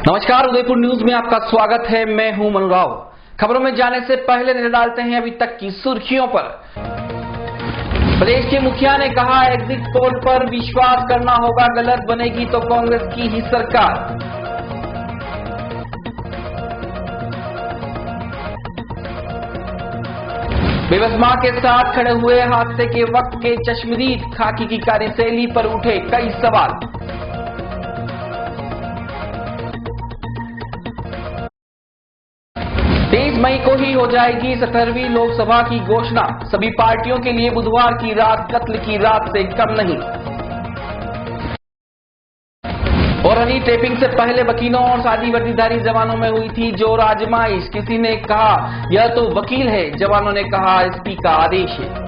नमस्कार, उदयपुर न्यूज में आपका स्वागत है। मैं हूं मनु राव। खबरों में जाने से पहले नजर डालते हैं अभी तक की सुर्खियों पर। प्रदेश के मुखिया ने कहा, एग्जिट पोल पर विश्वास करना होगा, गलत बनेगी तो कांग्रेस की ही सरकार। बेबस मां के साथ खड़े हुए हादसे के वक्त के चश्मदीद खाकी की कार्यशैली पर उठे कई सवाल। 23 मई को ही हो जाएगी 17वीं लोकसभा की घोषणा। सभी पार्टियों के लिए बुधवार की रात कत्ल की रात से कम नहीं। और हनी टेपिंग से पहले वकीलों और शादी वर्दीधारी जवानों में हुई थी जोर आजमाइश। किसी ने कहा यह तो वकील है, जवानों ने कहा एसपी का आदेश है।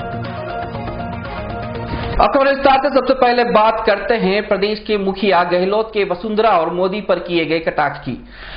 अब खबर विस्तार से सबसे पहले बात करते हैं प्रदेश के मुखिया गहलोत के वसुंधरा और मोदी पर किए गए कटाक्ष की।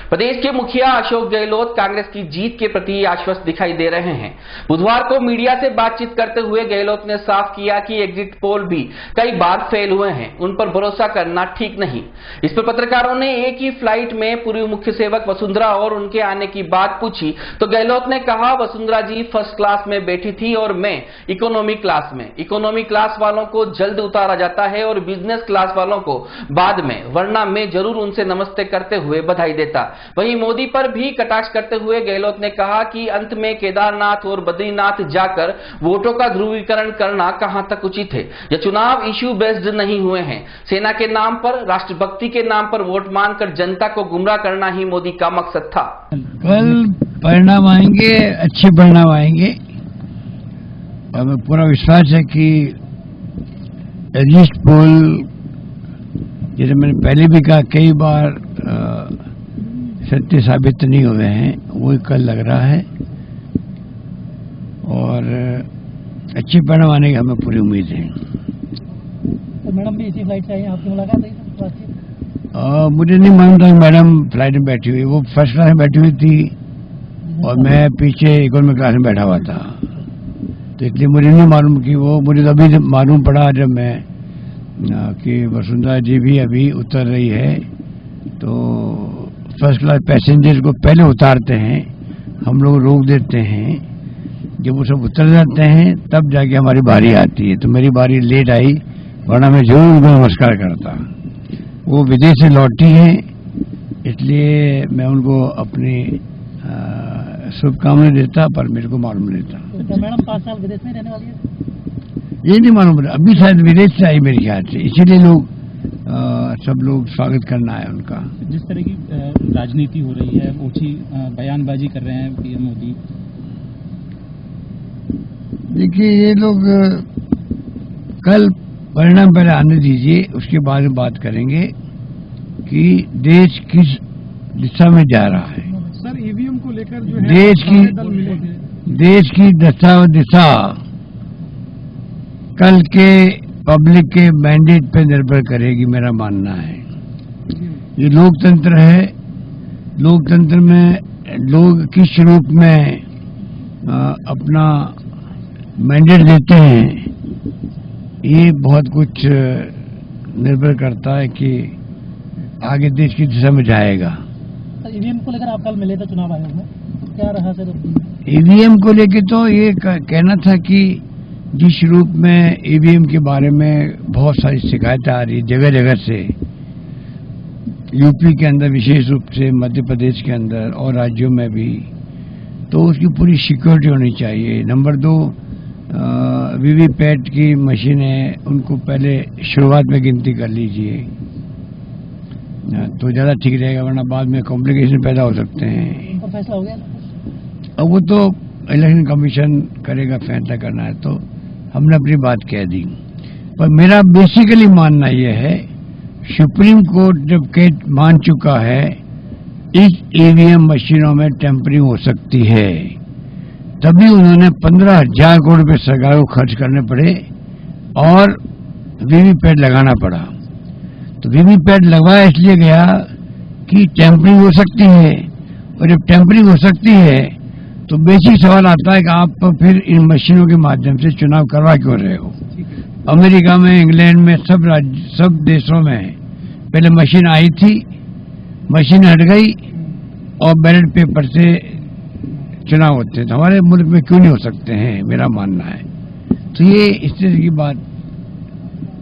प्रदेश के मुखिया अशोक गहलोत कांग्रेस की जीत के प्रति आश्वस्त दिखाई दे रहे हैं। बुधवार को मीडिया से बातचीत करते हुए गहलोत ने साफ किया कि एग्जिट पोल भी कई बार फेल हुए हैं, उन पर भरोसा करना ठीक नहीं। इस पर पत्रकारों ने एक ही फ्लाइट में पूर्व मुख्य सेवक वसुंधरा और उनके आने की बात पूछी तो गहलोत ने कहा, वसुंधरा जी फर्स्ट क्लास में बैठी थी और मैं इकोनॉमी क्लास में। इकोनॉमी क्लास वालों को जल्द उतारा जाता है और बिजनेस क्लास वालों को बाद में, वरना मैं जरूर उनसे नमस्ते करते हुए बधाई देता। वहीं मोदी पर भी कटाक्ष करते हुए गहलोत ने कहा कि अंत में केदारनाथ और बद्रीनाथ जाकर वोटों का ध्रुवीकरण करना कहां तक उचित है। यह चुनाव इश्यू बेस्ड नहीं हुए हैं। सेना के नाम पर, राष्ट्रभक्ति के नाम पर वोट मांगकर जनता को गुमराह करना ही मोदी का मकसद था। कल परिणाम आएंगे, अच्छे परिणाम आएंगे। हमें पूरा विश्वास है कि एग्जिट पोल, जैसे मैंने पहले भी कहा, कई बार सत्य साबित नहीं हुए हैं, वो कल लग रहा है और अच्छे परिणाम आने की हमें पूरी उम्मीद है। तो मैडम भी इसी फ्लाइट से आई, आपकी मुलाकात हुई? मुझे नहीं मालूम था मैडम फ्लाइट में बैठी हुई, वो फर्स्ट क्लास में बैठी हुई थी और मैं पीछे इकोनॉमी क्लास में बैठा हुआ था, तो इसलिए मुझे नहीं मालूम कि वो, मुझे तो अभी मालूम पड़ा जब मैं कि वसुंधरा जी भी अभी उतर रही है। तो फर्स्ट क्लास पैसेंजर्स को पहले उतारते हैं, हम लोग रोक देते हैं, जब वो सब उतर जाते हैं तब जाके हमारी बारी आती है। तो मेरी बारी लेट आई, वरना मैं जरूर उनको नमस्कार करता। वो विदेश से लौटी हैं, इसलिए मैं उनको अपनी शुभकामनाएं देता, पर मेरे को मालूम नहीं था। तो मैडम 5 साल विदेश में रहने वाली है? ये नहीं मालूम, अभी शायद विदेश से आई मेरे ख्याल से, इसीलिए लोग सब लोग स्वागत करना है उनका। जिस तरह की राजनीति हो रही है, ऊंची बयानबाजी कर रहे हैं पीएम मोदी। देखिए, ये लोग कल परिणाम पहले आने दीजिए, उसके बाद में बात करेंगे कि देश किस दिशा में जा रहा है। सर, ईवीएम को लेकर जो है देश की दिशा कल के पब्लिक के मैंडेट पे निर्भर करेगी, मेरा मानना है। ये लोकतंत्र है, लोकतंत्र में लोग किस रूप में अपना मैंडेट देते हैं, ये बहुत कुछ निर्भर करता है कि आगे देश की दिशा में जाएगा। ईवीएम को लेकर आप कल मिले थे चुनाव आयोग में, क्या रहा सर? ईवीएम को लेकर तो ये कहना था कि जिस रूप में ईवीएम के बारे में बहुत सारी शिकायतें आ रही जगह जगह से, यूपी के अंदर विशेष रूप से, मध्य प्रदेश के अंदर और राज्यों में भी, तो उसकी पूरी सिक्योरिटी होनी चाहिए। नंबर 2, वीवीपैट की मशीनें, उनको पहले शुरुआत में गिनती कर लीजिए तो ज़्यादा ठीक रहेगा, वरना बाद में कॉम्प्लिकेशन पैदा हो सकते हैं। उनका फैसला हो गया? अब वो तो इलेक्शन कमीशन करेगा, फैसला करना है, तो हमने अपनी बात कह दी। पर मेरा बेसिकली मानना यह है, सुप्रीम कोर्ट जब मान चुका है इस ईवीएम मशीनों में टेम्परिंग हो सकती है, तभी उन्होंने 15,000 करोड़ रुपए सरकार को खर्च करने पड़े और वीवीपैट लगाना पड़ा। तो वीवीपैट लगवाया इसलिए गया कि टेम्परिंग हो सकती है, और जब टेम्परिंग हो सकती है तो बेसिक सवाल आता है कि आप फिर इन मशीनों के माध्यम से चुनाव करवा क्यों रहे हो। अमेरिका में, इंग्लैंड में, सब देशों में पहले मशीन आई थी, मशीन हट गई और बैलेट पेपर से चुनाव होते हैं, तो हमारे मुल्क में क्यों नहीं हो सकते हैं, मेरा मानना है। तो ये इस तरह की बात।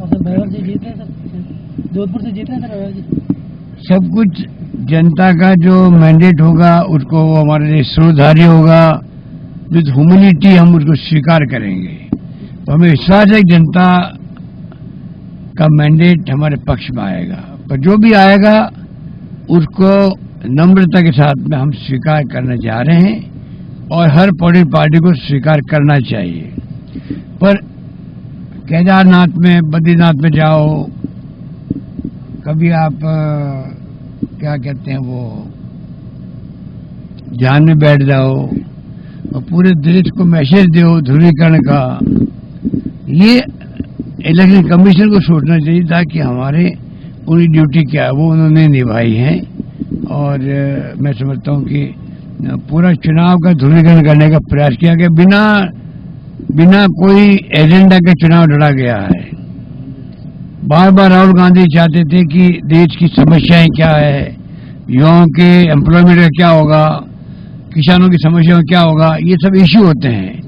सर भैरव जी जीत रहे सर, जोधपुर से जीत रहे सर भैरव जी। सब कुछ जनता का जो मैंडेट होगा उसको वो हमारे लिए सूत्रधारी होगा, विद ह्यूमिलिटी हम उसको स्वीकार करेंगे। तो हमें विश्वास है कि जनता का मैंडेट हमारे पक्ष में आएगा, पर जो भी आएगा उसको नम्रता के साथ में हम स्वीकार करने जा रहे हैं और हर पॉलिटिकल पार्टी को स्वीकार करना चाहिए। पर केदारनाथ में, बद्रीनाथ में जाओ, कभी आप क्या कहते हैं वो ध्यान में बैठ जाओ और पूरे देश को मैसेज दो ध्रुवीकरण का। ये इलेक्शन कमीशन को सोचना चाहिए था कि हमारे उनकी ड्यूटी क्या है वो उन्होंने निभाई है। और मैं समझता हूँ कि पूरा चुनाव का ध्रुवीकरण करने का प्रयास किया गया, बिना कोई एजेंडा के चुनाव लड़ा गया है। बार बार राहुल गांधी चाहते थे कि देश की समस्याएं क्या है, युवाओं के एम्प्लॉयमेंट का क्या होगा, किसानों की समस्याओं क्या होगा, ये सब इश्यू होते हैं।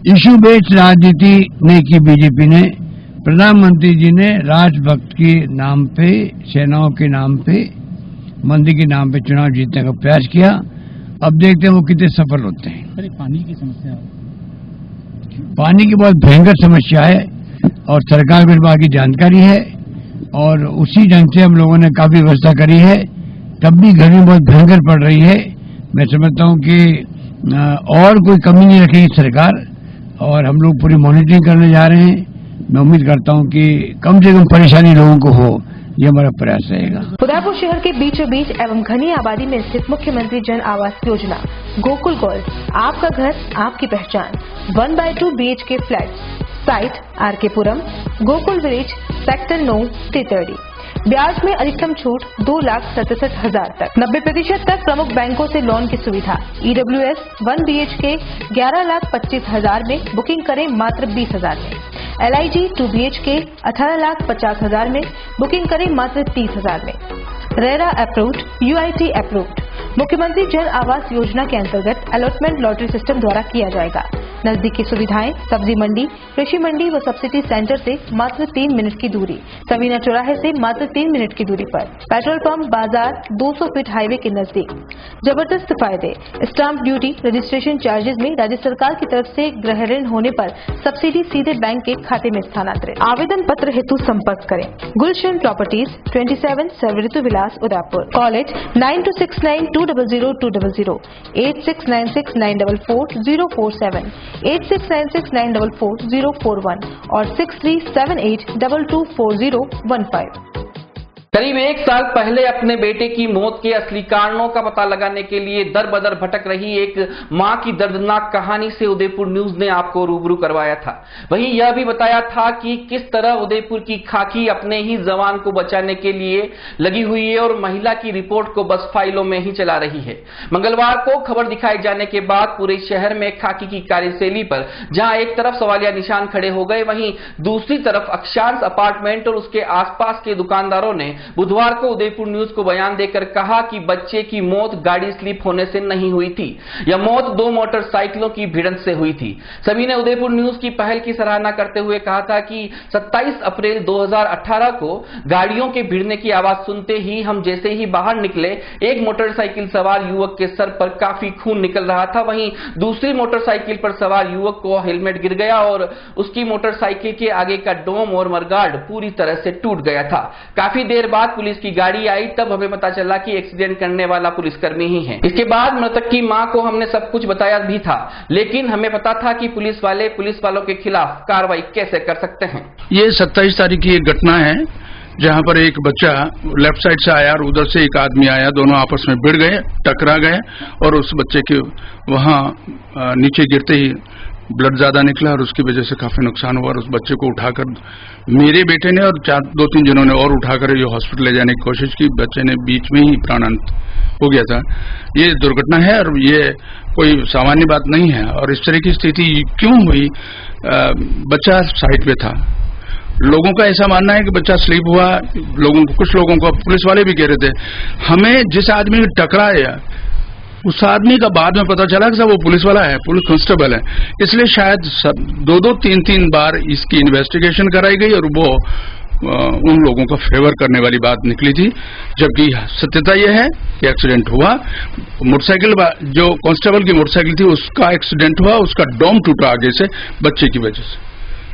इश्यू बेस्ड राजनीति नहीं की बीजेपी ने। प्रधानमंत्री जी ने राजभक्त के नाम पे, सेनाओं के नाम पे, मंदिर के नाम पे चुनाव जीतने का प्रयास किया। अब देखते हैं वो कितने सफल होते हैं। सर पानी की समस्या, पानी की बहुत भयंकर समस्या है और सरकार को इस बात की जानकारी है और उसी ढंग से हम लोगों ने काफी व्यवस्था करी है। तब भी गर्मी बहुत भयंकर पड़ रही है। मैं समझता हूं कि और कोई कमी नहीं रखेगी सरकार और हम लोग पूरी मॉनिटरिंग करने जा रहे हैं। मैं उम्मीद करता हूं कि कम से कम परेशानी लोगों को हो, ये हमारा प्रयास रहेगा। उदयपुर शहर के बीचों बीच एवं घनी आबादी में स्थित मुख्यमंत्री जन आवास योजना गोकुल गोल्ड, आपका घर आपकी पहचान, 1/2 BHK फ्लैट, साइट आरके पुरम, गोकुल विलेज, सेक्टर 9, तितरडी। ब्याज में अधिकतम छूट 2,67,000 तक, 90% तक प्रमुख बैंकों से लोन की सुविधा। EWS 1 BHK 11,25,000 में, बुकिंग करें मात्र 20,000 में। LIG 2 BHK 18,50,000 में, बुकिंग करें मात्र 30,000 में। RERA approved, UIT approved. मुख्यमंत्री जन आवास योजना के अंतर्गत अलॉटमेंट लॉटरी सिस्टम द्वारा किया जाएगा। नजदीकी सुविधाएं, सब्जी मंडी, कृषि मंडी व सब्सिडी सेंटर से मात्र 3 मिनट की दूरी, सवीना चौराहे से मात्र 3 मिनट की दूरी पर, पेट्रोल पंप, बाजार, 200 फीट हाईवे के नजदीक। जबरदस्त फायदे, स्टाम्प ड्यूटी, रजिस्ट्रेशन चार्जेस में राज्य सरकार की तरफ से गृह ऋण होने पर सब्सिडी सीधे बैंक के खाते में स्थानांतरित। आवेदन पत्र हेतु संपर्क करें Gulshan Properties, 27 Sarvritu Vilas, Udaipur. Call at 9269200200, 8696944047, 8696944041 और 6378224015। करीब 1 साल पहले अपने बेटे की मौत के असली कारणों का पता लगाने के लिए दर बदर भटक रही एक मां की दर्दनाक कहानी से उदयपुर न्यूज ने आपको रूबरू करवाया था। वहीं यह भी बताया था कि किस तरह उदयपुर की खाकी अपने ही जवान को बचाने के लिए लगी हुई है और महिला की रिपोर्ट को बस फाइलों में ही चला रही है। मंगलवार को खबर दिखाए जाने के बाद पूरे शहर में खाकी की कार्यशैली पर जहां एक तरफ सवालिया निशान खड़े हो गए, वहीं दूसरी तरफ अक्षांश अपार्टमेंट और उसके आसपास के दुकानदारों ने बुधवार को उदयपुर न्यूज को बयान देकर कहा कि बच्चे की मौत गाड़ी स्लिप होने से नहीं हुई थी। यह मौत 2 मोटरसाइकिलों की भिड़ंत से हुई थी। सभी ने उदयपुर न्यूज की पहल की सराहना करते हुए कहा था कि 27 अप्रैल 2018 को गाड़ियों के भिड़ने की आवाज सुनते ही हम जैसे ही बाहर निकले, एक मोटरसाइकिल सवार युवक के सर पर काफी खून निकल रहा था। वहीं दूसरी मोटरसाइकिल पर सवार युवक को हेलमेट गिर गया और उसकी मोटरसाइकिल के आगे का डोम और मडगार्ड पूरी तरह से टूट गया था। काफी देर बाद पुलिस की गाड़ी आई, तब हमें पता चला कि एक्सीडेंट करने वाला पुलिसकर्मी ही है। इसके बाद मृतक की मां को हमने सब कुछ बताया भी था, लेकिन हमें पता था कि पुलिस वालों के खिलाफ कार्रवाई कैसे कर सकते हैं। ये 27 तारीख की एक घटना है जहां पर एक बच्चा लेफ्ट साइड से आया और उधर से एक आदमी आया, दोनों आपस में भिड़ गए, टकरा गए और उस बच्चे के वहां नीचे गिरते ही ब्लड ज्यादा निकला और उसकी वजह से काफी नुकसान हुआ और उस बच्चे को उठाकर मेरे बेटे ने और 2-3 जनों ने और उठाकर ये हॉस्पिटल ले जाने की कोशिश की। बच्चे ने बीच में ही प्राणांत हो गया था। ये दुर्घटना है और ये कोई सामान्य बात नहीं है। और इस तरह की स्थिति क्यों हुई? बच्चा साइड पे था लोगों का ऐसा मानना है कि बच्चा स्लीप हुआ, कुछ लोगों को, पुलिस वाले भी कह रहे थे। हमें जिस आदमी ने टकराया उस आदमी का बाद में पता चला कि साहब वो पुलिस वाला है, पुलिस कांस्टेबल है। इसलिए शायद 2-3 बार इसकी इन्वेस्टिगेशन कराई गई और वो उन लोगों का फेवर करने वाली बात निकली थी, जबकि सत्यता यह है कि एक्सीडेंट हुआ। मोटरसाइकिल, जो कांस्टेबल की मोटरसाइकिल थी उसका एक्सीडेंट हुआ, उसका डोम टूटा आगे से बच्चे की वजह से।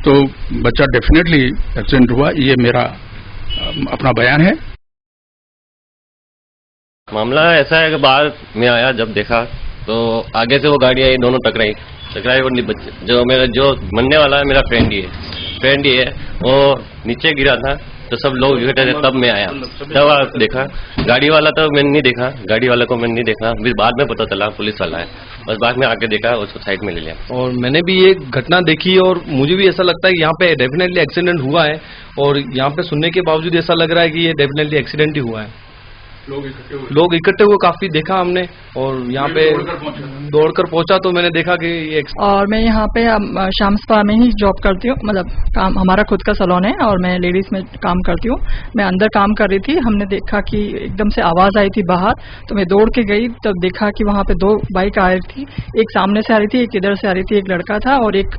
तो बच्चा डेफिनेटली एक्सीडेंट हुआ, ये मेरा अपना बयान है। मामला ऐसा है कि बाहर में आया, जब देखा तो आगे से वो गाड़ी आई, दोनों टकराई और जो मेरा जो मरने वाला है मेरा फ्रेंड ही है, वो नीचे गिरा था तो सब लोग इकट्ठे थे, तब मैं आया, तब देखा गाड़ी वाला, तो मैंने नहीं देखा, गाड़ी वाला को मैंने नहीं देखा, फिर बाद में पता चला पुलिस वाला है, बस बाद में आके देखा, उसको साइड में ले लिया। और मैंने भी ये घटना देखी और मुझे भी ऐसा लगता है कि यहाँ पे डेफिनेटली एक्सीडेंट हुआ है, और यहाँ पे सुनने के बावजूद ऐसा लग रहा है कि ये डेफिनेटली एक्सीडेंट ही हुआ है। लोग इकट्ठे हुए काफी देखा हमने, और यहाँ पे दौड़कर पहुंचा तो मैंने देखा कि ये और मैं यहाँ पे शाम स्पा में ही जॉब करती हूँ, मतलब काम हमारा खुद का सैलून है और मैं लेडीज में काम करती हूँ। मैं अंदर काम कर रही थी, हमने देखा कि एकदम से आवाज आई थी बाहर, तो मैं दौड़ के गई, तब देखा कि वहाँ पे 2 बाइक आ रही थी, एक सामने से आ रही थी, एक इधर से आ रही थी, एक लड़का था और एक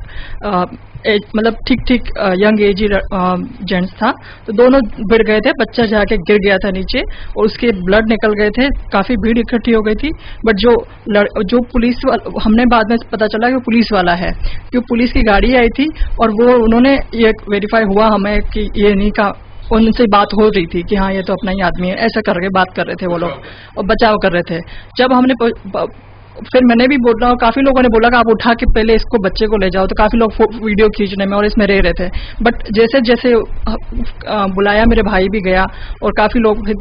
मतलब ठीक यंग एज जेंट्स था, तो दोनों भिड़ गए थे, बच्चा जाके गिर गया था नीचे और उसके ब्लड निकल गए थे, काफी भीड़ इकट्ठी हो गई थी। बट जो पुलिस हमने बाद में पता चला कि वो पुलिस वाला है, क्योंकि पुलिस की गाड़ी आई थी और वो उन्होंने ये वेरीफाई हुआ हमें कि ये नहीं का, उनसे बात हो रही थी कि हाँ ये तो अपना ही आदमी है, ऐसा करके बात कर रहे थे वो लोग और बचाव कर रहे थे। जब हमने फिर मैंने भी बोला और काफी लोगों ने बोला कि आप उठा के पहले इसको बच्चे को ले जाओ, तो काफी लोग वीडियो खींचने में और इसमें रह रहे थे। बट जैसे जैसे बुलाया, मेरे भाई भी गया और काफी लोग,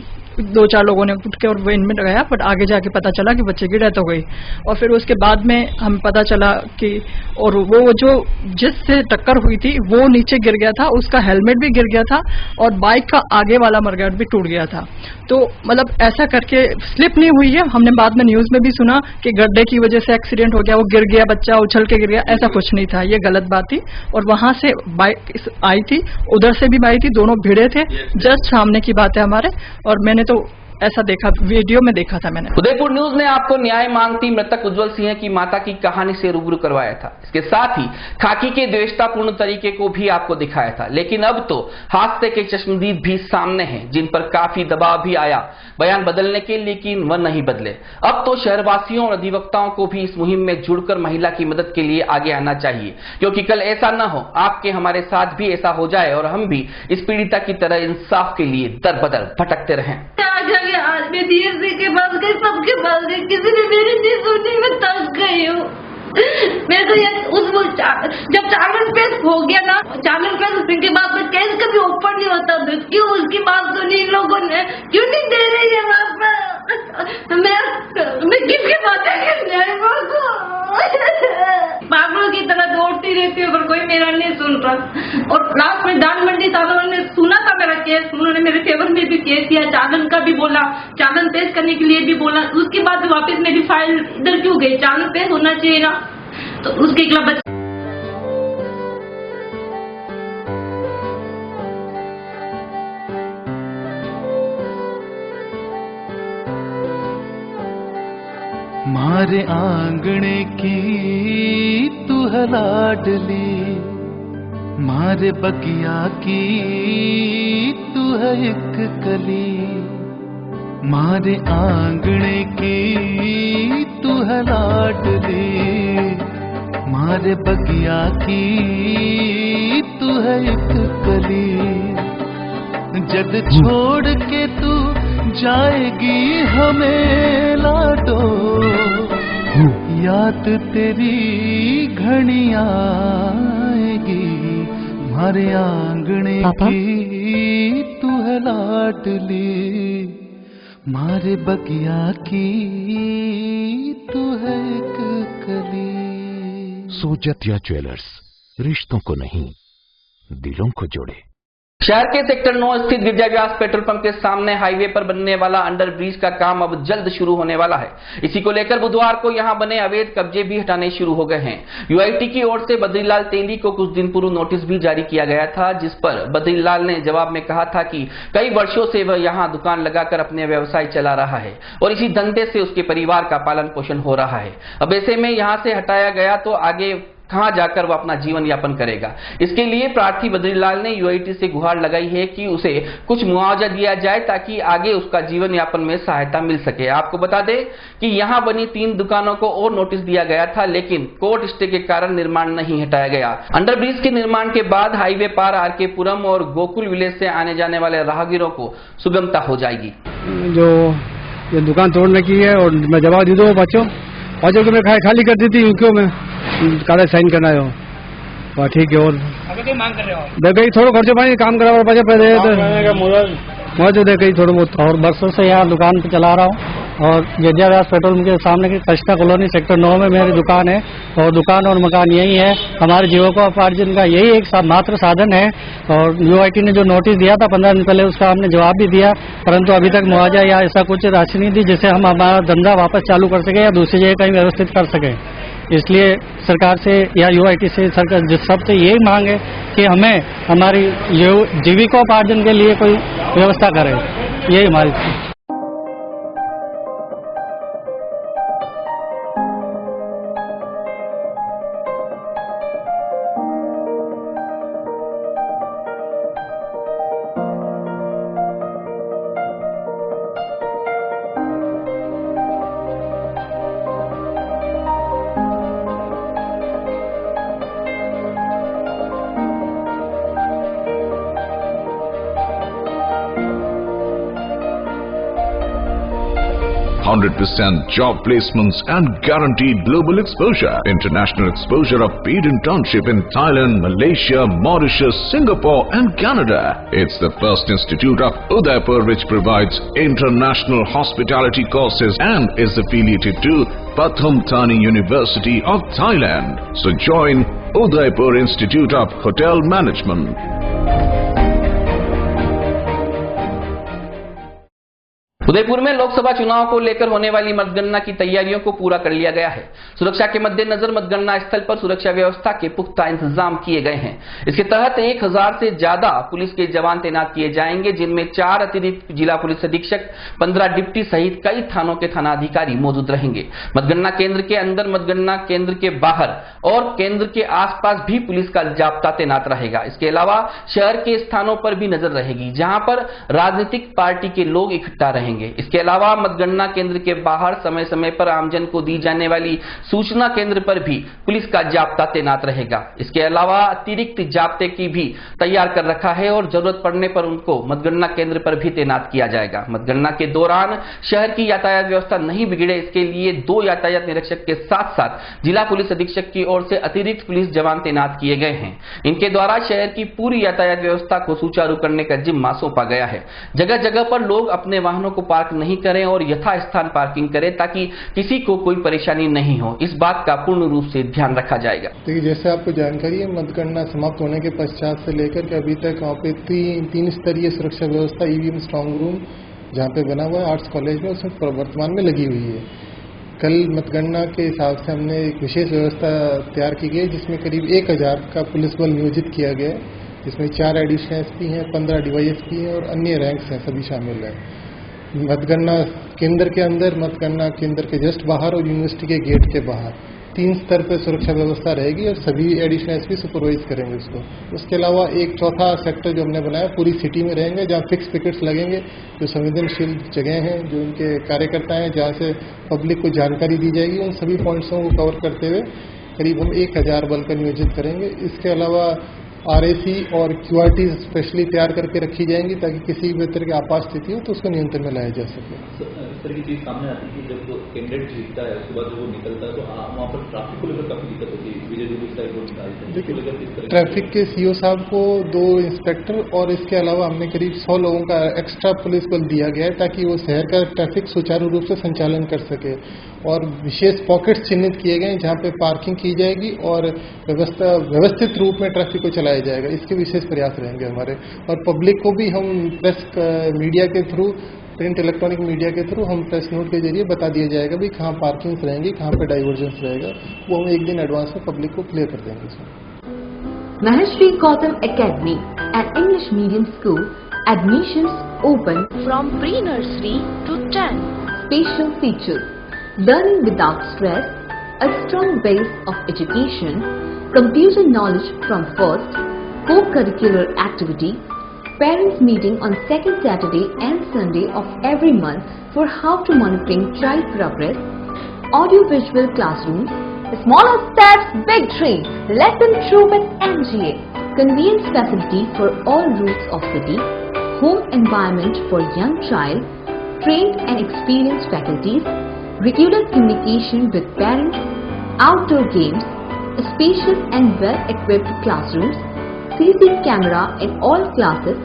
2-4 लोगों ने उठ के और वेन में गया, बट आगे जाके पता चला कि बच्चे की डेथ हो गई। और फिर उसके बाद में हमें पता चला कि और वो जो जिससे टक्कर हुई थी वो नीचे गिर गया था, उसका हेलमेट भी गिर गया था और बाइक का आगे वाला मडगार्ड भी टूट गया था। तो मतलब ऐसा करके स्लिप नहीं हुई है, हमने बाद में न्यूज में भी सुना कि गड्ढे की वजह से एक्सीडेंट हो गया, वो गिर गया, बच्चा उछल के गिर गया, ऐसा कुछ नहीं था, ये गलत बात थी। और वहां से बाइक आई थी, उधर से भी आई थी, दोनों भिड़े थे, जस्ट सामने की बात है हमारे, और मैंने तो ऐसा देखा, वीडियो में देखा था मैंने। उदयपुर न्यूज ने आपको न्याय मांगती मृतक उज्जवल सिंह की माता की कहानी से रूबरू करवाया था। इसके साथ ही खाकी के द्वेषतापूर्ण तरीके को भी आपको दिखाया था। लेकिन अब तो हादसे के चश्मदीद भी सामने हैं, जिन पर काफी दबाव भी आया बयान बदलने के, लेकिन वह नहीं बदले। अब तो शहरवासियों और अधिवक्ताओं को भी इस मुहिम में जुड़कर महिला की मदद के लिए आगे आना चाहिए, क्योंकि कल ऐसा न हो आपके हमारे साथ भी ऐसा हो जाए और हम भी इस पीड़िता की तरह इंसाफ के लिए दर बदर भटकते रहें। आज मैं DSP के पास गई, सबके पास गई, किसी ने मेरी नहीं सुनी, मैं तंग गई हूँ। मेरे को जब चार्ज पेश हो गया ना, चार्ज पेश होने के बाद में केस कभी ओपन नहीं होता, क्यों उसकी बात सुनी इन लोगों ने, क्यों नहीं दे रही है वहाँ पर? मैं किसके बात पागलों की तरह दौड़ती रहती हूँ, पर कोई मेरा नहीं सुन रहा। और लास्ट में दान मंडी सालों ने सुना था मेरा केस, उन्होंने मेरे फेवर में भी केस दिया, चालन का भी बोला, चालन पेश करने के लिए भी बोला। उसके बाद वापस मेरी फाइल इधर क्यों गई? चालन पेश होना चाहिए ना, तो उसके खिलाफ मारे आंगणे की तू है लाडली, मारे बगिया की तू है एक कली, मारे आंगणे की तू है लाडली, मारे बगिया की तू है एक कली। जद छोड़ के तू जाएगी हमें लाडो, याद तेरी घड़ी आएगी, मारे आंगणे की तू है लाडली, मारे बगिया की तू है एक कली। सोजतिया ज्वेलर्स, रिश्तों को नहीं दिलों को जोड़े। शहर के सेक्टर 9 स्थित गिरजा व्यास पेट्रोल पंप के सामने हाईवे पर बनने वाला अंडर ब्रिज का काम अब जल्द शुरू होने वाला है। इसी को लेकर बुधवार को यहां बने अवैध कब्जे भी हटाने शुरू हो गए हैं। यूआईटी की ओर से बद्रीलाल तेली को कुछ दिन पूर्व नोटिस भी जारी किया गया था, जिस पर बद्रीलाल ने जवाब में कहा था कि कई वर्षों से वह यहां दुकान लगाकर अपने व्यवसाय चला रहा है और इसी धंधे से उसके परिवार का पालन पोषण हो रहा है। अब ऐसे में यहां से हटाया गया तो आगे कहां जाकर वह अपना जीवन यापन करेगा। इसके लिए प्रार्थी बद्रीलाल ने यूआईटी से गुहार लगाई है कि उसे कुछ मुआवजा दिया जाए ताकि आगे उसका जीवन यापन में सहायता मिल सके। आपको बता दें कि यहां बनी 3 दुकानों को और नोटिस दिया गया था, लेकिन कोर्ट स्टे के कारण निर्माण नहीं हटाया गया। अंडरब्रिज के निर्माण के बाद हाईवे पार आरके पुरम और गोकुल विलेज से आने जाने वाले राहगीरों को सुगमता हो जाएगी। जो ये दुकान तोड़ने की है और मैं जवाब दे दो बच्चों को मैं खाली कर दी थी, क्यों मैं कागज साइन करना है वो ठीक है। और अगर मांग कर रहे हो देखो थोड़ा खर्चे पानी काम करा और बचे पैसे मौजूद है कहीं थोड़ा बहुत। और बरसों से यहाँ दुकान पे चला रहा हूँ और गिरजा व्यास पेट्रोल पंप के सामने की कष्टा कॉलोनी सेक्टर 9 में मेरी दुकान है और दुकान और मकान यही है। हमारे जीविकोपार्जन का यही एक मात्र साधन है। और यूआईटी ने जो नोटिस दिया था 15 दिन पहले, उसका हमने जवाब भी दिया, परंतु अभी तक मुआवजा या ऐसा कुछ राशि नहीं दी जिससे हम हमारा धंधा वापस चालू कर सके या दूसरी जगह कहीं व्यवस्थित कर सके। इसलिए सरकार से या यूआईटी से सरकार जिस सबसे यही मांग है कि हमें हमारी जीविकोपार्जन के लिए कोई व्यवस्था करे, यही हमारी। job placements and guaranteed global exposure. International exposure of paid internship in Thailand, Malaysia, Mauritius, Singapore and Canada. It's the first institute of Udaipur which provides international hospitality courses and is affiliated to Pathum Thani University of Thailand. So join Udaipur Institute of Hotel Management. Udaipur में लोकसभा चुनाव को लेकर होने वाली मतगणना की तैयारियों को पूरा कर लिया गया है। सुरक्षा के मद्देनजर मतगणना स्थल पर सुरक्षा व्यवस्था के पुख्ता इंतजाम किए गए हैं। इसके तहत 1000 से ज्यादा पुलिस के जवान तैनात किए जाएंगे, जिनमें 4 अतिरिक्त जिला पुलिस अधीक्षक, 15 डिप्टी सहित कई थानों के थानाधिकारी मौजूद रहेंगे। मतगणना केंद्र के अंदर, मतगणना केंद्र के बाहर और केंद्र के आसपास भी पुलिस का जाब्ता तैनात रहेगा। इसके अलावा शहर के स्थानों पर भी नजर रहेगी जहां पर राजनीतिक पार्टी के लोग इकट्ठा रहेंगे। इसके अलावा मतगणना केंद्र के बाहर समय समय पर आमजन को दी जाने वाली सूचना केंद्र पर भी पुलिस का जाब्ता तैनात रहेगा। इसके अलावा अतिरिक्त जाब्ते की भी तैयार कर रखा है और जरूरत पड़ने पर उनको मतगणना केंद्र पर भी तैनात किया जाएगा। मतगणना के दौरान शहर की यातायात व्यवस्था नहीं बिगड़े, इसके लिए 2 यातायात निरीक्षक के साथ साथ जिला पुलिस अधीक्षक की ओर से अतिरिक्त पुलिस जवान तैनात किए गए हैं। इनके द्वारा शहर की पूरी यातायात व्यवस्था को सुचारू करने का जिम्मा सौंपा गया है। जगह जगह पर लोग अपने वाहनों को पार्क नहीं करें और यथास्थान पार्किंग करें ताकि किसी को कोई परेशानी नहीं हो। इस बात का पूर्ण रूप से ध्यान रखा जाएगा। देखिए, जैसे आपको जानकारी है, मतगणना समाप्त होने के पश्चात से लेकर के अभी तक वहाँ पे 3 स्तरीय सुरक्षा व्यवस्था ईवीएम स्ट्रांग रूम जहाँ पे बना हुआ है आर्ट्स कॉलेज में, उसमें वर्तमान में लगी हुई है। कल मतगणना के हिसाब से हमने एक विशेष व्यवस्था तैयार की गई जिसमें करीब 1000 का पुलिस बल नियोजित किया गया, जिसमें 4 एडिशनल एसपी हैं, 15 डीवाईएसपी हैं और अन्य रैंक्स हैं, सभी शामिल हैं। मतगणना केंद्र के अंदर, मतगणना केंद्र के जस्ट बाहर और यूनिवर्सिटी के गेट के बाहर 3 स्तर पर सुरक्षा व्यवस्था रहेगी और सभी एडिशनल एसपी सुपरवाइज करेंगे उसको। उसके अलावा एक चौथा सेक्टर जो हमने बनाया पूरी सिटी में रहेंगे, जहाँ फिक्स पिकेट्स लगेंगे, जो संवेदनशील जगह हैं, जो उनके कार्यकर्ता हैं, जहाँ से पब्लिक को जानकारी दी जाएगी। उन सभी पॉइंट्सों को कवर करते हुए करीब हम 1000 बल का नियोजित करेंगे। इसके अलावा आरएसी और क्यूआरटी स्पेशली तैयार करके रखी जाएंगी ताकि किसी भी तरह की आपात स्थिति हो तो उसको नियंत्रण में लाया जा सके। इस तरह की चीज सामने आती है कि जब कैंडिडेट जीतता है उसके बाद वो निकलता है तो वहाँ पर ट्रैफिक को लेकर काफी दिक्कत होती है। विजय दुबे साइड वो निकालते हैं, इसको लेकर किस तरह ट्रैफिक के सीओ साहब को 2 इंस्पेक्टर और इसके अलावा हमने करीब 100 लोगों का एक्स्ट्रा पुलिस बल दिया गया है ताकि वो शहर का ट्रैफिक सुचारू रूप से संचालन कर सके। और विशेष पॉकेट्स चिन्हित किए गए हैं जहाँ पे पार्किंग की जाएगी और व्यवस्थित रूप में ट्रैफिक को चलाया जाएगा। इसके विशेष प्रयास रहेंगे हमारे। और पब्लिक को भी हम प्रेस मीडिया के थ्रू, प्रिंट इलेक्ट्रॉनिक मीडिया के थ्रू हम प्रेस नोट के जरिए बता दिया जाएगा भी कहाँ पार्किंग्स रहेंगी, कहाँ पे डाइवर्जेंस रहेगा, वो हम एक दिन एडवांस में पब्लिक को क्लियर कर देंगे। Maheshri Gautam Academy, an English medium school, admissions open from pre-nursery to 10. Special features: learning without stress, a strong base of education, computer knowledge from first, co-curricular activity, parents meeting on second Saturday and Sunday of every month for how to monitoring child progress, audio-visual classrooms, smaller steps, big dreams, lesson true with MGA, convenience facility for all routes of city, home environment for young child, trained and experienced faculties, regular communication with parents, outdoor games, spacious and well-equipped classrooms, CC camera in all classes,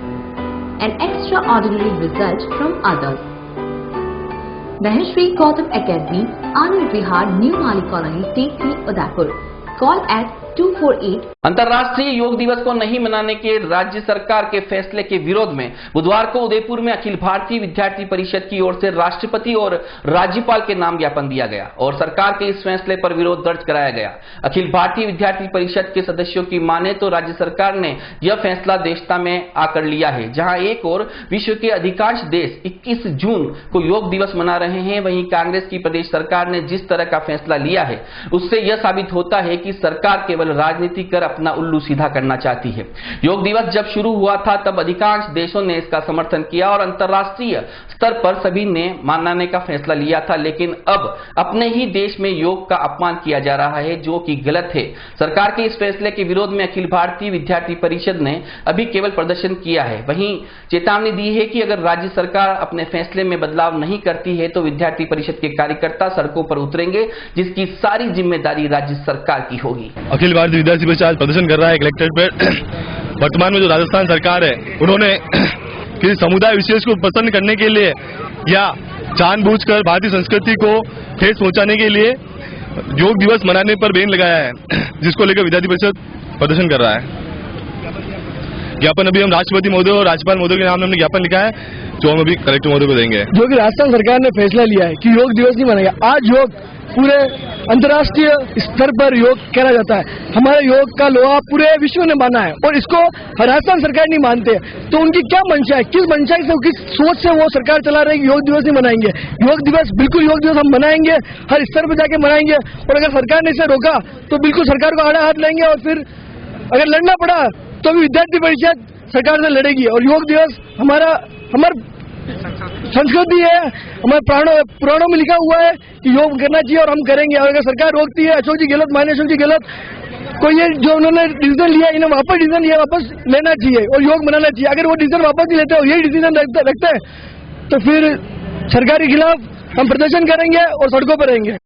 an extraordinary result from others. Maheshri Gautam Academy, Anand Vihar, New Mali Colony, T3, Udaipur. Call at 248. अंतर्राष्ट्रीय योग दिवस को नहीं मनाने के राज्य सरकार के फैसले के विरोध में बुधवार को उदयपुर में अखिल भारतीय विद्यार्थी परिषद की ओर से राष्ट्रपति और राज्यपाल के नाम ज्ञापन दिया गया और सरकार के इस फैसले पर विरोध दर्ज कराया गया। अखिल भारतीय विद्यार्थी परिषद के सदस्यों की माने तो राज्य सरकार ने यह फैसला देशता में आकर लिया है। जहां एक और विश्व के अधिकांश देश 21 जून को योग दिवस मना रहे हैं, वहीं कांग्रेस की प्रदेश सरकार ने जिस तरह का फैसला लिया है उससे यह साबित होता है कि सरकार केवल राजनीति कर अपना उल्लू सीधा करना चाहती है। योग दिवस जब शुरू हुआ था तब अधिकांश देशों ने इसका समर्थन किया और अंतर्राष्ट्रीय स्तर पर सभी ने मनाने का फैसला लिया था, लेकिन अब अपने ही देश में योग का अपमान किया जा रहा है जो कि गलत है। सरकार के इस फैसले के विरोध में अखिल भारतीय विद्यार्थी परिषद ने अभी केवल प्रदर्शन किया है। वहीं चेतावनी दी है कि अगर राज्य सरकार अपने फैसले में बदलाव नहीं करती है तो विद्यार्थी परिषद के कार्यकर्ता सड़कों पर उतरेंगे, जिसकी सारी जिम्मेदारी राज्य सरकार की होगी। अखिल भारतीय विद्यार्थी परिषद आज प्रदर्शन कर रहा है कलेक्ट्रेट पर। वर्तमान में जो राजस्थान सरकार है उन्होंने किसी समुदाय विशेष को पसंद करने के लिए या जानबूझकर भारतीय संस्कृति को ठेस पहुंचाने के लिए योग दिवस मनाने पर बैन लगाया है, जिसको लेकर विद्यार्थी परिषद प्रदर्शन कर रहा है। ज्ञापन अभी हम राष्ट्रपति महोदय और राज्यपाल महोदय के नाम हमने ज्ञापन लिखा है, जो हम अभी कलेक्टर महोदय को देंगे। जो कि राजस्थान सरकार ने फैसला लिया है कि योग दिवस नहीं मनाएगा। आज योग पूरे अंतर्राष्ट्रीय स्तर पर योग करा जाता है। हमारे योग का लोहा पूरे विश्व ने माना है और इसको राजस्थान सरकार नहीं मानते, तो उनकी क्या मंशा है, किस मंशा से, किस सोच से वो सरकार चला रही है कि योग दिवस नहीं मनाएंगे। योग दिवस बिल्कुल योग दिवस हम मनाएंगे, हर स्तर पर जाके मनाएंगे और अगर सरकार ने इसे रोका तो बिल्कुल सरकार को आड़ा हाथ लेंगे और फिर अगर लड़ना पड़ा तो भी विद्यार्थी परिषद सरकार से लड़ेगी। और योग दिवस हमारा संस्कृति है, हमारे पुराणों में लिखा हुआ है कि योग करना चाहिए और हम करेंगे। और अगर सरकार रोकती है, अशोक जी गलत माने, अशोक जी गलत, कोई ये जो उन्होंने डिसीजन लिया इन्हें वापस डिसीजन लिया वापस लेना चाहिए और योग मनाना चाहिए। अगर वो डिसीजन वापस नहीं लेते और यही डिसीजन रखते हैं तो फिर सरकार के खिलाफ हम प्रदर्शन करेंगे और सड़कों पर रहेंगे।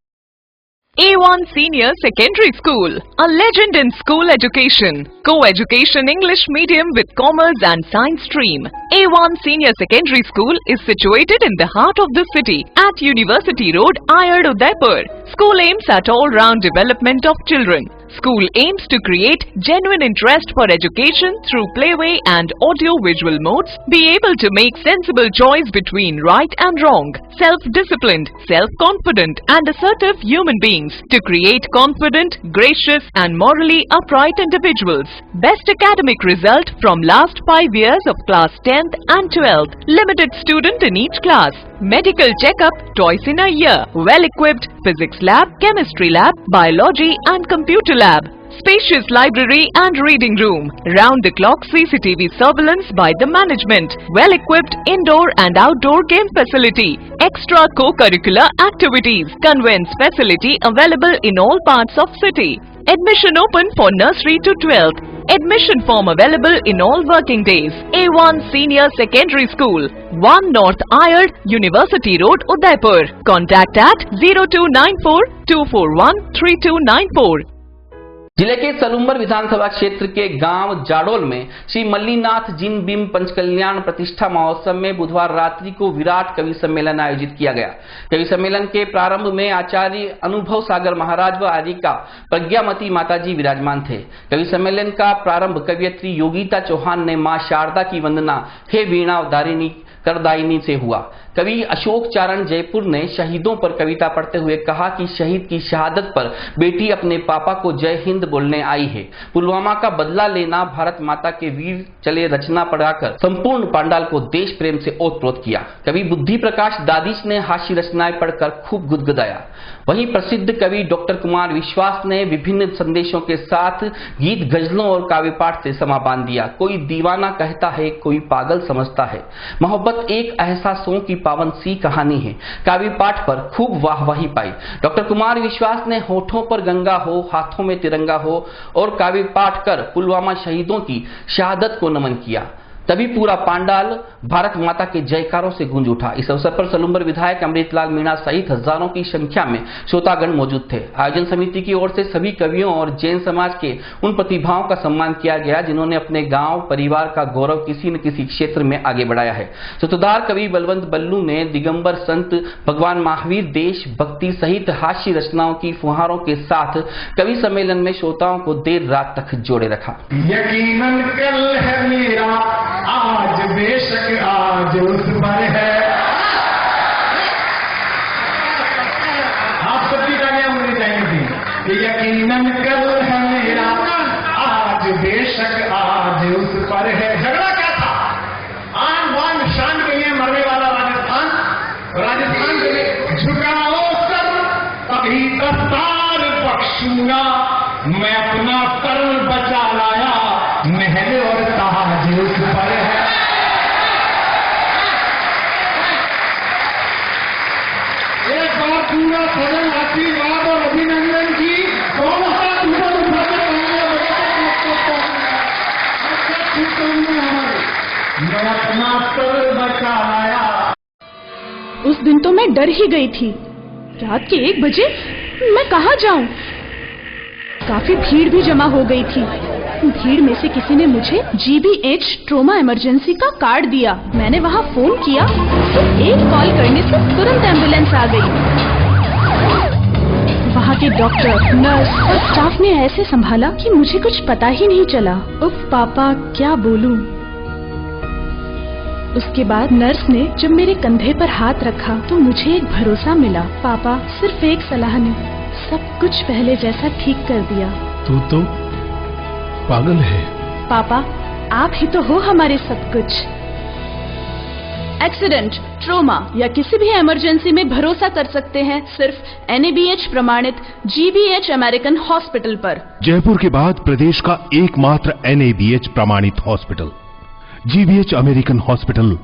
A1 Senior Secondary School, a legend in school education, co-education English medium with commerce and science stream. A1 Senior Secondary School is situated in the heart of the city at University Road, Ayad, Udaipur. School aims at all-round development of children. School aims to create genuine interest for education through playway and audio-visual modes, be able to make sensible choice between right and wrong, self-disciplined, self-confident and assertive human beings, to create confident, gracious and morally upright individuals. Best academic result from last 5 years of class 10th and 12th. Limited student in each class. Medical checkup twice in a year. Well-equipped physics lab, chemistry lab, biology and computer lab. Spacious library and reading room. Round-the-clock CCTV surveillance by the management. Well-equipped indoor and outdoor game facility. Extra co-curricular activities. Conveyance facility available in all parts of city. Admission open for nursery to 12th. Admission form available in all working days. A1 Senior Secondary School, 1 North Ayard, University Road, Udaipur. Contact at 0294 241 3294. जिले के सलूम्बर विधानसभा क्षेत्र के गांव जाडोल में श्री मल्लीनाथ जिन बिंब पंचकल्याण प्रतिष्ठा महोत्सव में बुधवार रात्रि को विराट कवि सम्मेलन आयोजित किया गया। कवि सम्मेलन के प्रारंभ में आचार्य अनुभव सागर महाराज व आर्यिका प्रज्ञामती माताजी विराजमान थे। कवि सम्मेलन का प्रारंभ कवियत्री योगिता चौहान ने मां शारदा की वंदना हे वीणा उद्धारिणी करदायिनी से हुआ। कवि अशोक चारण जयपुर ने शहीदों पर कविता पढ़ते हुए कहा कि शहीद की शहादत पर बेटी अपने पापा को जय हिंद बोलने आई है। पुलवामा का बदला लेना भारत माता के वीर चले रचना पढ़ाकर संपूर्ण पांडाल को देश प्रेम से ओतप्रोत किया। कवि बुद्धि प्रकाश दादिश ने हास्य रचनाएं पढ़कर खूब गुदगुदाया। वहीं प्रसिद्ध कवि डॉक्टर कुमार विश्वास ने विभिन्न संदेशों के साथ गीत गजलों और काव्य पाठ से समा बांध दिया। कोई दीवाना कहता है, कोई पागल समझता है, मोहब्बत एक एहसासों की पावन सी कहानी है। काव्य पाठ पर खूब वाहवाही पाई। डॉक्टर कुमार विश्वास ने होठों पर गंगा हो, हाथों में तिरंगा हो और काव्य पाठ कर पुलवामा शहीदों की शहादत को नमन किया। तभी पूरा पांडाल भारत माता के जयकारों से गूंज उठा। इस अवसर पर सलूम्बर विधायक अमृतलाल मीणा सहित हजारों की संख्या में श्रोतागण मौजूद थे। आयोजन समिति की ओर से सभी कवियों और जैन समाज के उन प्रतिभाओं का सम्मान किया गया जिन्होंने अपने गांव परिवार का गौरव किसी न किसी क्षेत्र में आगे बढ़ाया है। सूत्रधार कवि बलवंत बल्लू ने दिगंबर संत भगवान महावीर देश भक्ति सहित हास्य रचनाओं की फुहारों के साथ कवि सम्मेलन में श्रोताओं को देर रात तक जोड़े रखा। यकीनन कल है मेरा, आज बेशक आज उस पर है। आप सबकी तालियां होनी चाहिए कि यकीनन कल है मेरा, आज बेशक आज उस पर है। झगड़ा क्या था? आन बान शान के लिए मरने वाला राजस्थान, राजस्थान के लिए झुकाओ सर तभी दस्तार बख्शूंगा। मैं अपना कर बचा लाया, महल और ताज उस पर है। एक बार पूरा सदन आशीर्वाद और अभिनंदन की दोनों हाथ ऊपर उठाकर मैं अपना कर बचा लाया। उस दिन तो मैं डर ही गई थी। रात के 1 बजे मैं कहाँ जाऊं? काफी भीड़ भी जमा हो गई थी। भीड़ में से किसी ने मुझे GBH ट्रोमा इमरजेंसी का कार्ड दिया। मैंने वहां फोन किया, सिर्फ एक कॉल करने से तुरंत एम्बुलेंस आ गई। वहां के डॉक्टर, नर्स और स्टाफ ने ऐसे संभाला कि मुझे कुछ पता ही नहीं चला। उफ पापा, क्या बोलूं। उसके बाद नर्स ने जब मेरे कंधे पर हाथ रखा तो मुझे एक भरोसा मिला। पापा, सिर्फ एक सलाह ने सब कुछ पहले जैसा ठीक कर दिया। तू तो पागल है। पापा, आप ही तो हो हमारे सब कुछ। एक्सीडेंट, ट्रोमा या किसी भी इमरजेंसी में भरोसा कर सकते हैं सिर्फ NABH प्रमाणित GBH अमेरिकन हॉस्पिटल पर। जयपुर के बाद प्रदेश का एकमात्र NABH प्रमाणित हॉस्पिटल GBH अमेरिकन हॉस्पिटल,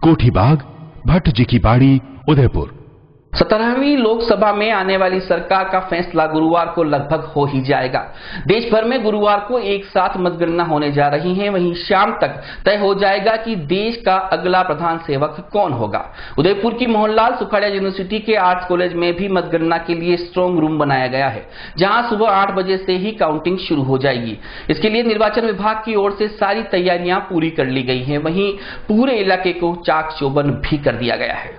कोठी बाग, भट्ट जी की बाड़ी, उदयपुर। 17वीं लोकसभा में आने वाली सरकार का फैसला गुरुवार को लगभग हो ही जाएगा। देश भर में गुरुवार को एक साथ मतगणना होने जा रही है। वहीं शाम तक तय हो जाएगा कि देश का अगला प्रधान सेवक कौन होगा। उदयपुर की मोहनलाल सुखाड़िया यूनिवर्सिटी के आर्ट्स कॉलेज में भी मतगणना के लिए स्ट्रांग रूम बनाया गया है, जहां सुबह 8 बजे से ही काउंटिंग शुरू हो जाएगी। इसके लिए निर्वाचन विभाग की ओर से सारी तैयारियां पूरी कर ली गई हैं। वहीं पूरे इलाके को चाक चौबंद भी कर दिया गया है।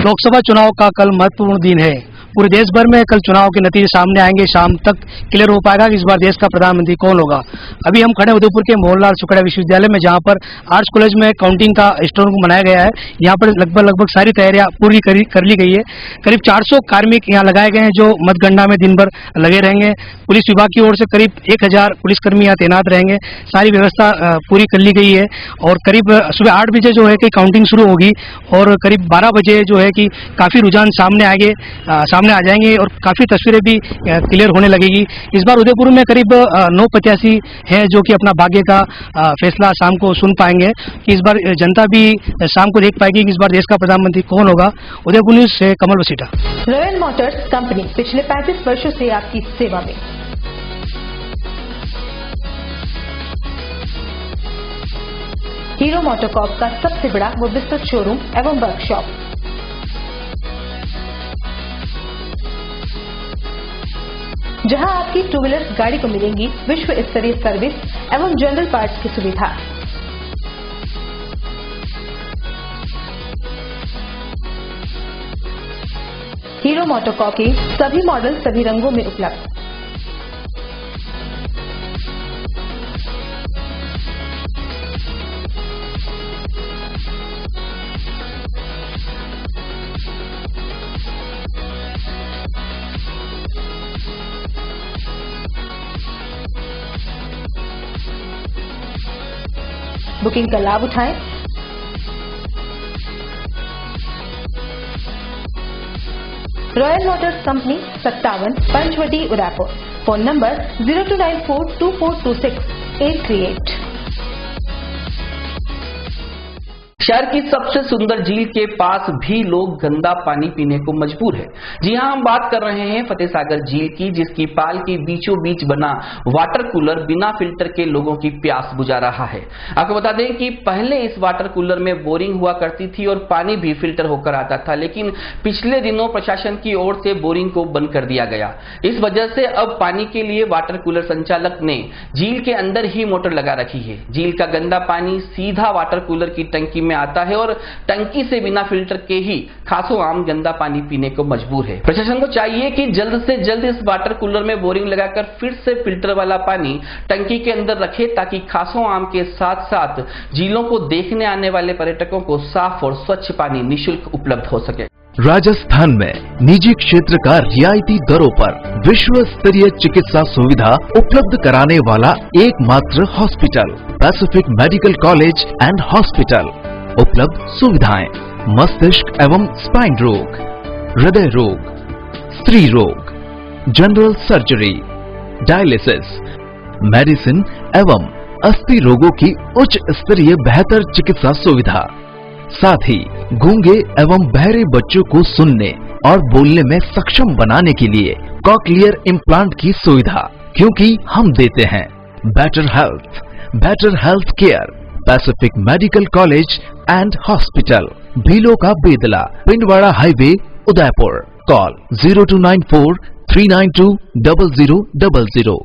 लोकसभा चुनाव का कल महत्वपूर्ण दिन है। पूरे देश भर में कल चुनाव के नतीजे सामने आएंगे। शाम तक क्लियर हो पाएगा कि इस बार देश का प्रधानमंत्री कौन होगा। अभी हम खड़े उदयपुर के मोहनलाल सुखाड़िया विश्वविद्यालय में, जहां पर आर्ट्स कॉलेज में काउंटिंग का स्ट्रांग रूम बनाया गया है। यहां पर लगभग सारी तैयारियां पूरी कर ली गई है। करीब 400 कार्मिक यहां लगाए गए हैं जो मतगणना में दिन भर लगे रहेंगे। पुलिस विभाग की ओर से करीब 1000 पुलिसकर्मी यहाँ तैनात रहेंगे। सारी व्यवस्था पूरी कर ली गई है और करीब सुबह 8 बजे जो है कि काउंटिंग शुरू होगी और करीब 12 बजे जो है कि काफी रुझान सामने सामने आ जाएंगे और काफी तस्वीरें भी क्लियर होने लगेगी। इस बार उदयपुर में करीब 9 प्रत्याशी हैं जो कि अपना भाग्य का फैसला शाम को सुन पाएंगे कि इस बार जनता भी शाम को देख पाएगी कि इस बार देश का प्रधानमंत्री कौन होगा। उदयपुर न्यूज से कमल वसीटा। रॉयल मोटर्स कंपनी पिछले 35 वर्षों से आपकी सेवा में। हीरो मोटोकॉर्प का सबसे बड़ा व विस्तृत शोरूम एवं वर्कशॉप। जहां आपकी 2 व्हीलर गाड़ी को मिलेंगी विश्व स्तरीय सर्विस एवं जनरल पार्ट्स की सुविधा। हीरो मोटोकॉर्प के सभी मॉडल सभी रंगों में उपलब्ध। बुकिंग का लाभ उठाएं। Royal motors company 57 Panchvati Udaipur. Phone number 02942426-838। शहर की सबसे सुंदर झील के पास भी लोग गंदा पानी पीने को मजबूर है। जी हां, हम बात कर रहे हैं फतेह सागर झील की, जिसकी पाल के बीचों बीच बना वाटर कूलर बिना फिल्टर के लोगों की प्यास बुझा रहा है। आपको बता दें कि पहले इस वाटर कूलर में बोरिंग हुआ करती थी और पानी भी फिल्टर होकर आता था, लेकिन पिछले दिनों प्रशासन की ओर से बोरिंग को बंद कर दिया गया। इस वजह से अब पानी के लिए वाटर कूलर संचालक ने झील के अंदर ही मोटर लगा रखी है। झील का गंदा पानी सीधा वाटर कूलर की टंकी में आता है और टंकी से बिना फिल्टर के ही खासों आम गंदा पानी पीने को मजबूर है। प्रशासन को चाहिए कि जल्द से जल्द इस वाटर कूलर में बोरिंग लगाकर फिर से फिल्टर वाला पानी टंकी के अंदर रखे, ताकि खासों आम के साथ साथ झीलों को देखने आने वाले पर्यटकों को साफ और स्वच्छ पानी निःशुल्क उपलब्ध हो सके। राजस्थान में निजी क्षेत्र का रियायती दरों पर विश्व स्तरीय चिकित्सा सुविधा उपलब्ध कराने वाला एकमात्र hospital Pacific Medical College and hospital. उपलब्ध सुविधाएं: मस्तिष्क एवं स्पाइन रोग, हृदय रोग, स्त्री रोग, जनरल सर्जरी, डायलिसिस, मेडिसिन एवं अस्थि रोगों की उच्च स्तरीय बेहतर चिकित्सा सुविधा। साथ ही गूंगे एवं बहरे बच्चों को सुनने और बोलने में सक्षम बनाने के लिए कॉक्लियर इम्प्लांट की सुविधा, क्योंकि हम देते हैं better health care. Pacific Medical College and Hospital, Bhilon ka Bedla, Pindwara highway, Udaipur. Call 0294-392-0000।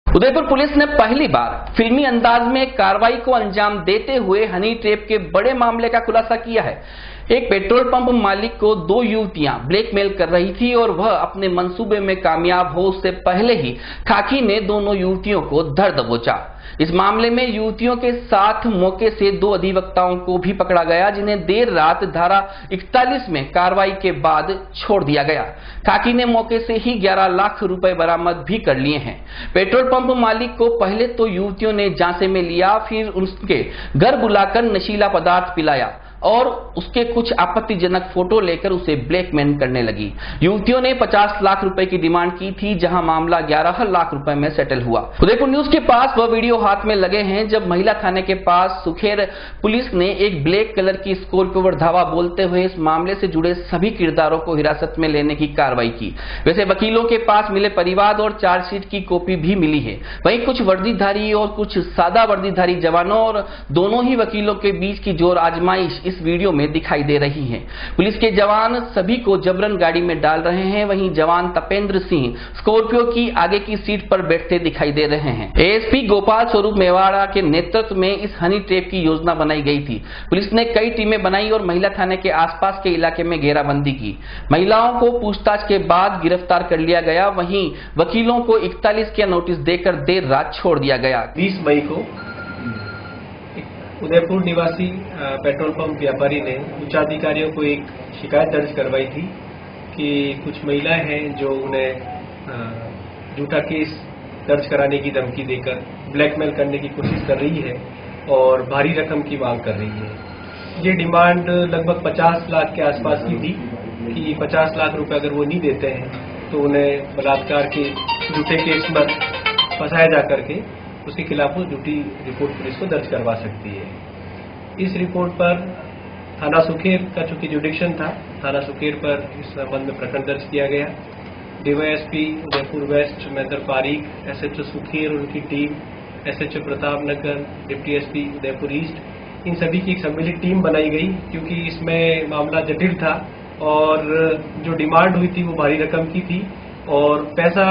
Udaipur police ने पहली बार फिल्मी अंदाज में कार्रवाई को अंजाम देते हुए हनी ट्रैप के बड़े मामले का खुलासा किया है। एक पेट्रोल पंप मालिक को 2 युवतियां ब्लैकमेल कर रही थी और वह अपने मंसूबे में कामयाब हो उससे पहले ही खाकी ने दोनों युवतियों को धर दबोचा। इस मामले में युवतियों के साथ मौके से 2 अधिवक्ताओं को भी पकड़ा गया, जिन्हें देर रात धारा 41 में कार्रवाई के बाद छोड़ दिया गया। खाकी ने मौके से ही 11 लाख रुपए बरामद भी कर लिए हैं। पेट्रोल पंप मालिक को पहले तो युवतियों ने जांचे में लिया, फिर उसके घर बुलाकर नशीला पदार्थ पिलाया और उसके कुछ आपत्तिजनक फोटो लेकर उसे ब्लैकमेल करने लगी। युवतियों ने 50 लाख रुपए की डिमांड की थी, जहां मामला 11 लाख रुपए में सेटल हुआ। उदयपुर न्यूज के पास वह वीडियो हाथ में लगे हैं जब महिला थाने के पास सुखेर पुलिस ने एक ब्लैक कलर की स्कॉर्पियो पर धावा बोलते हुए इस मामले से जुड़े सभी किरदारों को हिरासत में लेने की कार्रवाई की। वैसे वकीलों के पास मिले परिवाद और चार्जशीट की कॉपी भी मिली है। वहीं कुछ वर्दीधारी और कुछ सादा वर्दीधारी जवानों और दोनों ही वकीलों के बीच की जोर आजमाइश इस वीडियो में दिखाई दे रही है। पुलिस के जवान सभी को जबरन गाड़ी में डाल रहे हैं। वहीं जवान तपेंद्र सिंह स्कॉर्पियो की आगे की सीट पर बैठते दिखाई दे रहे हैं। एएसपी गोपाल स्वरूप मेवाड़ा के नेतृत्व में इस हनी ट्रैप की योजना बनाई गई थी। पुलिस ने कई टीमें बनाई और महिला थाने के आसपास के इलाके में घेराबंदी की। महिलाओं को पूछताछ के बाद गिरफ्तार कर लिया गया। वहीं वकीलों को 41 का नोटिस देकर देर रात छोड़ दिया गया। 20 मई को उदयपुर निवासी पेट्रोल पंप व्यापारी ने उच्चाधिकारियों को एक शिकायत दर्ज करवाई थी कि कुछ महिलाएं हैं जो उन्हें झूठा केस दर्ज कराने की धमकी देकर ब्लैकमेल करने की कोशिश कर रही है और भारी रकम की मांग कर रही है। ये डिमांड लगभग 50 लाख के आसपास की थी। कि 50 लाख रुपए अगर वो नहीं देते हैं तो उन्हें बलात्कार के झूठे केस में फंसाया जा करके उसके खिलाफ वो झूठी रिपोर्ट पुलिस को दर्ज करवा सकती है। इस रिपोर्ट पर थाना सुखेर का चूंकि जुडिक्शन था, थाना सुखेर पर इस संबंध में प्रकरण दर्ज किया गया। DYSP Udaipur west Mahendra Pareek, SHO Sukher और उनकी team, SHO Pratap Nagar, deputy SP Udaipur east, इन सभी की एक सम्मिलित टीम बनाई गई क्योंकि इसमें मामला जटिल था और जो डिमांड हुई थी वो भारी रकम की थी और पैसा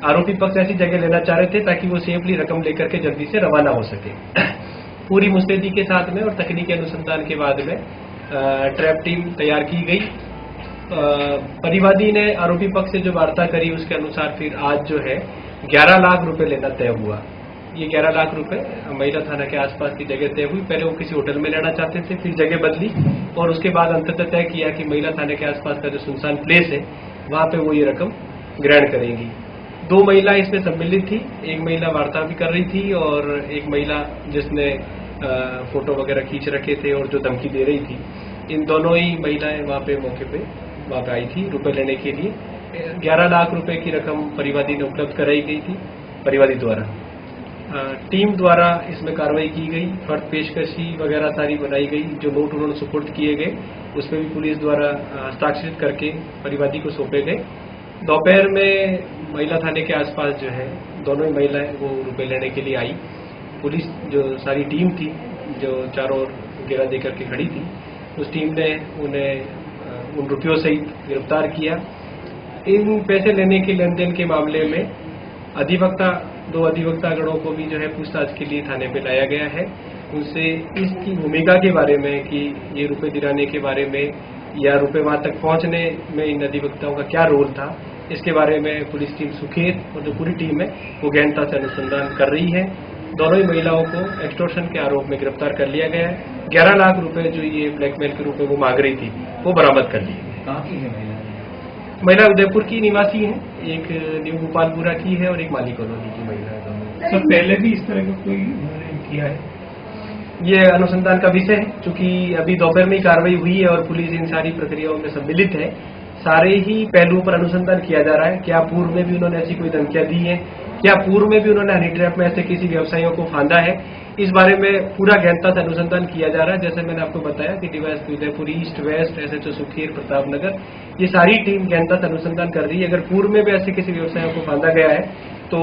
आरोपी पक्ष ऐसी जगह लेना चाह रहे थे ताकि वो सेफली रकम लेकर के जल्दी से रवाना हो सके। पूरी मुस्तैदी के साथ में और तकनीकी अनुसंधान के बाद में ट्रैप टीम तैयार की गई। परिवादी ने आरोपी पक्ष से जो वार्ता करी उसके अनुसार फिर आज जो है 11 लाख रुपए लेना तय हुआ। ये 11 लाख रुपए महिला थाना के आसपास की जगह तय हुई। पहले वो किसी होटल में लेना चाहते थे, फिर जगह बदली और उसके बाद अंततः तय किया कि महिला थाने के आसपास का जो सुनसान प्लेस है वहां पे वो ये रकम ग्रहण करेंगी। 2 महिला इसमें सम्मिलित थी, एक महिला वार्ता भी कर रही थी और एक महिला जिसने फोटो वगैरह खींच रखे थे और जो धमकी दे रही थी। इन दोनों ही महिलाएं वहां पे मौके पे वहां पे आई थी रुपए लेने के लिए। 11 लाख रुपए की रकम परिवादी ने उपलब्ध कराई गई थी परिवादी द्वारा। टीम द्वारा इसमें कार्रवाई की गई, फर्द पेशकशी वगैरह सारी बनाई गई। जो नोट उन्होंने सुपुर्द किए गए उसमें भी पुलिस द्वारा हस्ताक्षरित करके परिवादी को सौंपे गए। दोपहर में महिला थाने के आसपास जो है दोनों ही महिलाएं वो रुपए लेने के लिए आई। पुलिस जो सारी टीम थी जो चारों ओर घेरा देकर के खड़ी थी, उस टीम ने उन्हें उन रुपयों सहित गिरफ्तार किया। इन पैसे लेने के लेन देन के मामले में अधिवक्ता 2 अधिवक्तागणों को भी जो है पूछताछ के लिए थाने पे लाया गया है। उनसे इसकी भूमिका के बारे में कि ये रुपए दिलाने के बारे में या रुपए वहां तक पहुंचने में इन अधिवक्ताओं का क्या रोल था, इसके बारे में पुलिस टीम सुखेर और जो पूरी टीम है वो गहनता से अनुसंधान कर रही है। दोनों ही महिलाओं को एक्सटॉर्शन के आरोप में गिरफ्तार कर लिया गया है। 11 लाख रुपए जो ये ब्लैकमेल के रूप में वो मांग रही थी वो बरामद कर ली है। कहाँ की है महिला उदयपुर की निवासी है, एक न्यू गोपालपुरा की है और एक माली कॉलोनी की महिला है। सर पहले भी इस तरह का कोई किया है? ये अनुसंधान का विषय है, चूंकि अभी दोपहर में ही कार्रवाई हुई है और पुलिस इन सारी प्रक्रियाओं में सम्मिलित है। सारे ही पहलुओं पर अनुसंधान किया जा रहा है। क्या पूर्व में भी उन्होंने ऐसी कोई धमकियां दी है, क्या पूर्व में भी उन्होंने हनी ट्रैप में ऐसे किसी व्यवसायियों को फांदा है, इस बारे में पूरा गहनता से अनुसंधान किया जा रहा है। जैसे मैंने आपको बताया कि DYSP Udaipur east west, SHO Sukher, Pratap Nagar, ये सारी टीम गहनता से अनुसंधान कर रही है। अगर पूर्व में भी ऐसे किसी व्यवसायियों को फांदा गया है तो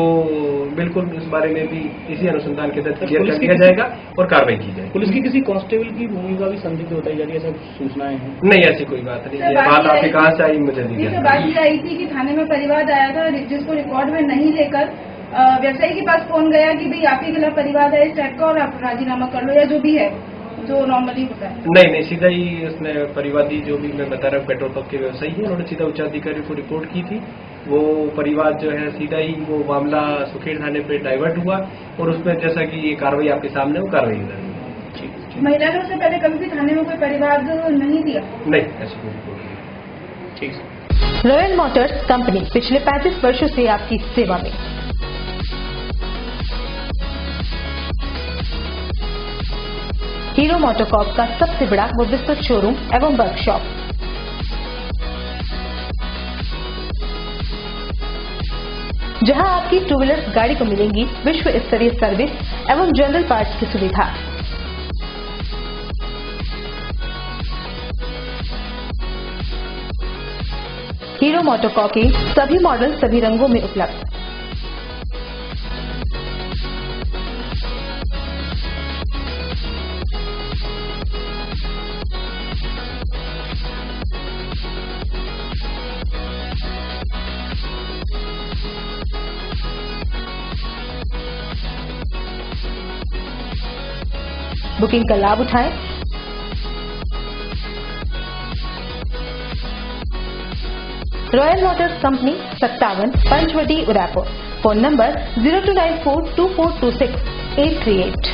बिल्कुल इस बारे में भी इसी अनुसंधान के तहत क्लियर कर दिया जाएगा और कार्रवाई की जाएगी। पुलिस की किसी कांस्टेबल की भूमिका भी संदिग्ध बताई जा रही है, सब सूचनाएं हैं? नहीं, ऐसी कोई बात नहीं है। बात आपके कहाँ से आई मुझे नहीं पता। बात ये आई थी कि थाने में परिवाद आया था जिसको रिकॉर्ड में नहीं लेकर व्यवसायी के पास फोन गया कि भाई आपके खिलाफ परिवाद है इस टाइप का और आप राजीनामा कर लो या जो भी है जो नॉर्मली होता है। नहीं, सीधा ही उसने परिवादी जो भी मैं बता रहा हूँ पेट्रोल पंप के व्यवसायी है, उन्होंने सीधा उच्चाधिकारी को रिपोर्ट की थी। वो परिवाद जो है सीधा ही वो मामला सुखेर थाने पे डाइवर्ट हुआ और उसमें जैसा कि ये कार्रवाई आपके सामने वो कार्रवाई हुई। महिला ने उससे पहले कभी भी थाने में कोई परिवाद नहीं दिया? नहीं, ऐसी कोई रिपोर्ट नहीं। ठीक। रॉयल मोटर्स कंपनी पिछले 35 वर्षों से आपकी सेवा में। हीरो मोटोकॉर्प का सबसे बड़ा व विस्तृत शोरूम एवं वर्कशॉप। जहां आपकी 2 व्हीलर गाड़ी को मिलेंगी विश्व स्तरीय सर्विस एवं जनरल पार्ट्स की सुविधा। हीरो मोटोकॉर्प के सभी मॉडल सभी रंगों में उपलब्ध। बुकिंग का लाभ उठाएं। Royal motors company 57 Panchvati Udaipur. Phone number 02942426 838।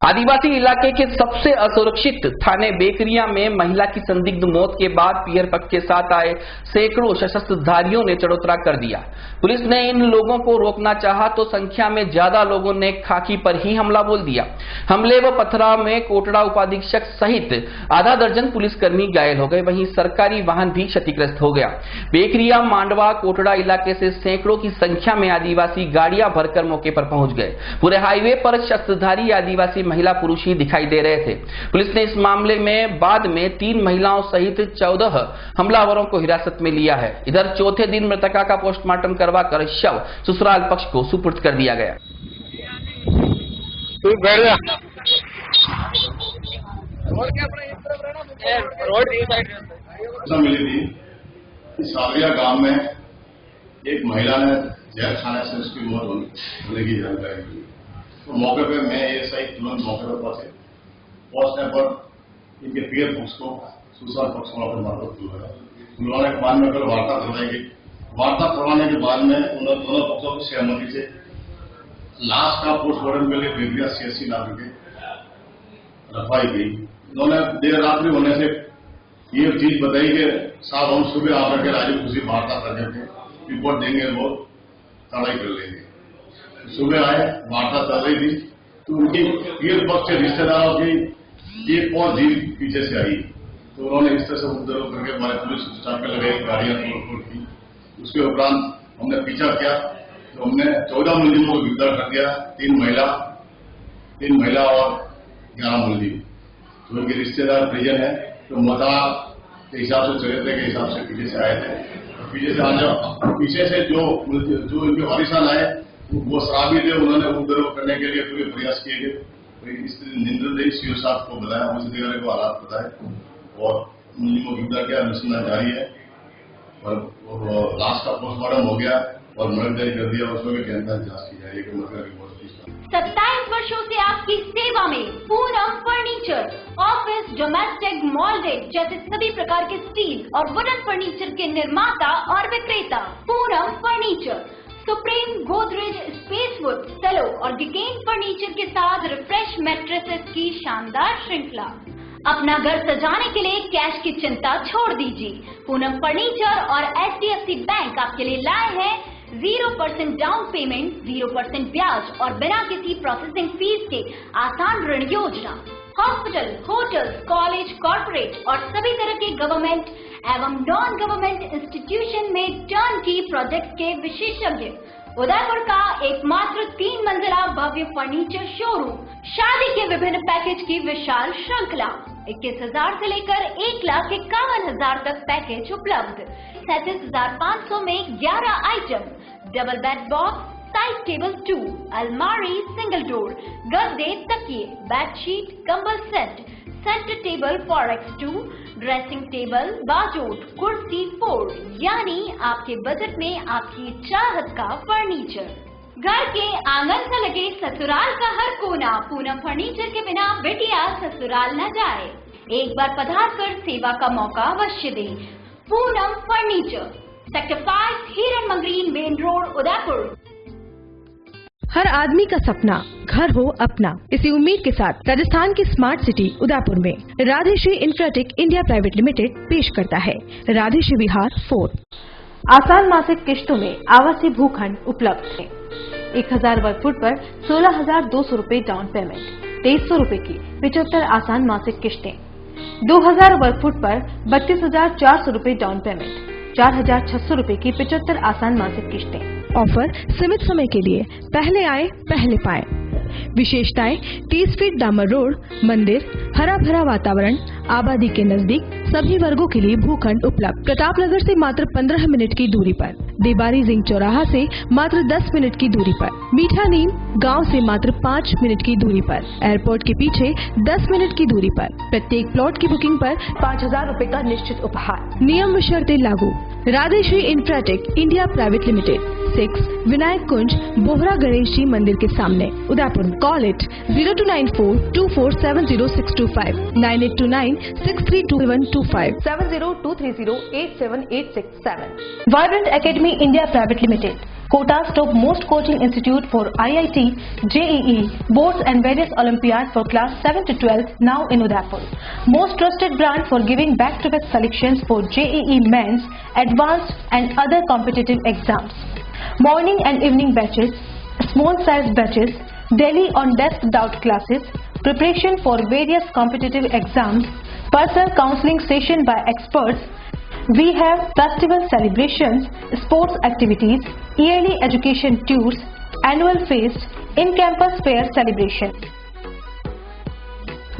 आदिवासी इलाके के सबसे असुरक्षित थाने बेकरिया में महिला की संदिग्ध मौत के बाद पीयर पक्ष के साथ आए सैकड़ों सशस्त्रधारियों ने चढ़ोतरा कर दिया। पुलिस ने इन लोगों को रोकना चाहा तो संख्या में ज्यादा लोगों ने खाकी पर ही हमला बोल दिया। हमले व पथराव में कोटड़ा उपाधीक्षक सहित आधा दर्जन पुलिसकर्मी घायल हो गए, वहीं सरकारी वाहन भी क्षतिग्रस्त हो गया। बेकरिया, मांडवा, कोटड़ा इलाके से सैकड़ों की संख्या में आदिवासी गाड़ियां भरकर मौके पर पहुंच गए। पूरे हाईवे पर शस्त्रधारी आदिवासी महिला पुरुष ही दिखाई दे रहे थे। पुलिस ने इस मामले में बाद में 3 महिलाओं सहित 14 हमलावरों को हिरासत में लिया है। इधर चौथे दिन मृतका का पोस्टमार्टम करवाकर शव ससुराल पक्ष को सुपुर्द कर दिया गया। मिली थी सावरिया गांव में एक महिला ने जहर खाने से उसकी मौत होने की जानकारी दी। तो मौके पे मैं एएसआई तुरंत मौके पर पहुंचे। पहुंचने पर इनके पीयर पक्ष को सुसार पक्ष को वहां पर मार्फत बुलवाने के बाद में कल वार्ता करवाई गई। वार्ता करवाने के बाद में उन दोनों पक्षों की सहमति से लाश का पोस्टमार्टम के लिए बेगरिया सीएससी ला करके रखवाई गई। उन्होंने देर रात्रि होने से ये चीज बताई कि साहब हम सुबह आकर के राजी खुशी वार्ता करने के रिपोर्ट देंगे, वो तड़ाई कर लेंगे। सुबह आए, वार्ता चल रही थी तो उनकी पीर पक्ष के रिश्तेदारों की एक और जीप पीछे से आई। तो उन्होंने इस तरह से उपद्रव करके हमारे पुलिस स्टाफ पे लगाई, गाड़ियां तोड़ की। उसके उपरांत हमने पीछा किया तो हमने 14 मुलजिमों को गिरफ्तार कर दिया। 3 महिला और 11 मुलजिम। तो उनके रिश्तेदार परिजन है तो मता के हिसाब से चरित्र के हिसाब से पीछे से आए थे। पीछे से आज पीछे से जो इनके वारिसान आए वो शराबी थे, उन्होंने उपद्रव करने के लिए पूरे प्रयास किए गए। इस निर्देश सीओ साहब को बताया, उस अधिकारी को हालात बताए और मुलजिमों को गिरफ्तार किया। अनुसंधान जारी है और लाश का पोस्टमार्टम हो गया और मर्ग जारी कर दिया। उसमें भी गहनता जांच की जाएगी कि मतलब 27 वर्षों से आपकी सेवा में पूनम फर्नीचर, ऑफिस, डोमेस्टिक, मॉल्डेड जैसे सभी प्रकार के स्टील और वुडन फर्नीचर के निर्माता और विक्रेता। Poonam furniture Supreme, Godrej, Spacewood, Cello और डिकेन फर्नीचर के साथ रिफ्रेश मैट्रेसेस की शानदार श्रृंखला। अपना घर सजाने के लिए कैश की चिंता छोड़ दीजिए। पूनम फर्नीचर और HDFC बैंक आपके लिए लाए हैं 0% डाउन पेमेंट, 0% ब्याज और बिना किसी प्रोसेसिंग फीस के आसान ऋण योजना। हॉस्पिटल, होटल्स, कॉलेज, कॉर्पोरेट और सभी तरह के गवर्नमेंट एवं नॉन गवर्नमेंट इंस्टीट्यूशन में टर्न की प्रोजेक्ट के विशेषज्ञ। उदयपुर का एकमात्र 3 मंजिला भव्य फर्नीचर शोरूम। शादी के विभिन्न पैकेज की विशाल श्रृंखला। 21,000 से लेकर 1,51,000 तक पैकेज उपलब्ध। 37,500 में 11 item, double bed box, side table 2, अलमारी, सिंगल डोर, गद्दे, तकिए, बेडशीट, कंबल set, centre table 4x2, dressing table, बाजोट, कुर्सी 4, यानी आपके बजट में आपकी चाहत का फर्नीचर। घर के आंगन से लगे ससुराल का हर कोना। पूनम फर्नीचर के बिना बेटिया ससुराल न जाए। एक बार पधार कर सेवा का मौका अवश्य दें। पूनम फर्नीचर, सेक्टर 5, हिरन मंगरी, मेन रोड, उदयपुर। हर आदमी का सपना घर हो अपना। इसी उम्मीद के साथ राजस्थान की स्मार्ट सिटी उदयपुर में राधेश्री इंफ्राटेक इंडिया प्राइवेट लिमिटेड पेश करता है राधेश्री विहार 4। आसान मासिक किश्तों में आवासीय भूखंड उपलब्ध है। 1000 वर्ग फुट पर 16,200 रूपए डाउन पेमेंट, 2300 रूपए की 75 आसान मासिक किश्तें। 2000 वर्ग फुट पर 32,400 रूपए डाउन पेमेंट, 4,600 रूपए की 75 आसान मासिक किश्तें। ऑफर सीमित समय के लिए, पहले आए पहले पाए। विशेषताएं 30 फीट डामर रोड, मंदिर, हरा भरा वातावरण, आबादी के नजदीक, सभी वर्गों के लिए भूखंड उपलब्ध। प्रतापनगर से मात्र 15 मिनट की दूरी पर, देबारी जिंक चौराहा से मात्र 10 मिनट की दूरी पर, मीठा नीम गांव से मात्र 5 मिनट की दूरी पर, एयरपोर्ट के पीछे 10 मिनट की दूरी पर। प्रत्येक प्लॉट की बुकिंग पर 5,000 रूपए का निश्चित उपहार। नियम व शर्तें लागू। Radheshree Infratech India Private Limited, 6 Vinayak Kunj, Bohra Ganesh ji मंदिर के सामने, Udaipur. Call at 0294247065, 9829632125, 7023087867। Vibrant Academy India Private Limited, Quotas top most coaching institute for IIT, JEE, boards and various Olympiads for class 7 to 12 now in Udaipur. Most trusted brand for giving back-to-back selections for JEE men's, advanced and other competitive exams. Morning and evening batches, small size batches, daily on-desk doubt classes, preparation for various competitive exams, personal counseling session by experts. We have festival celebrations, sports activities, yearly education tours, annual feast, in-campus fair celebration.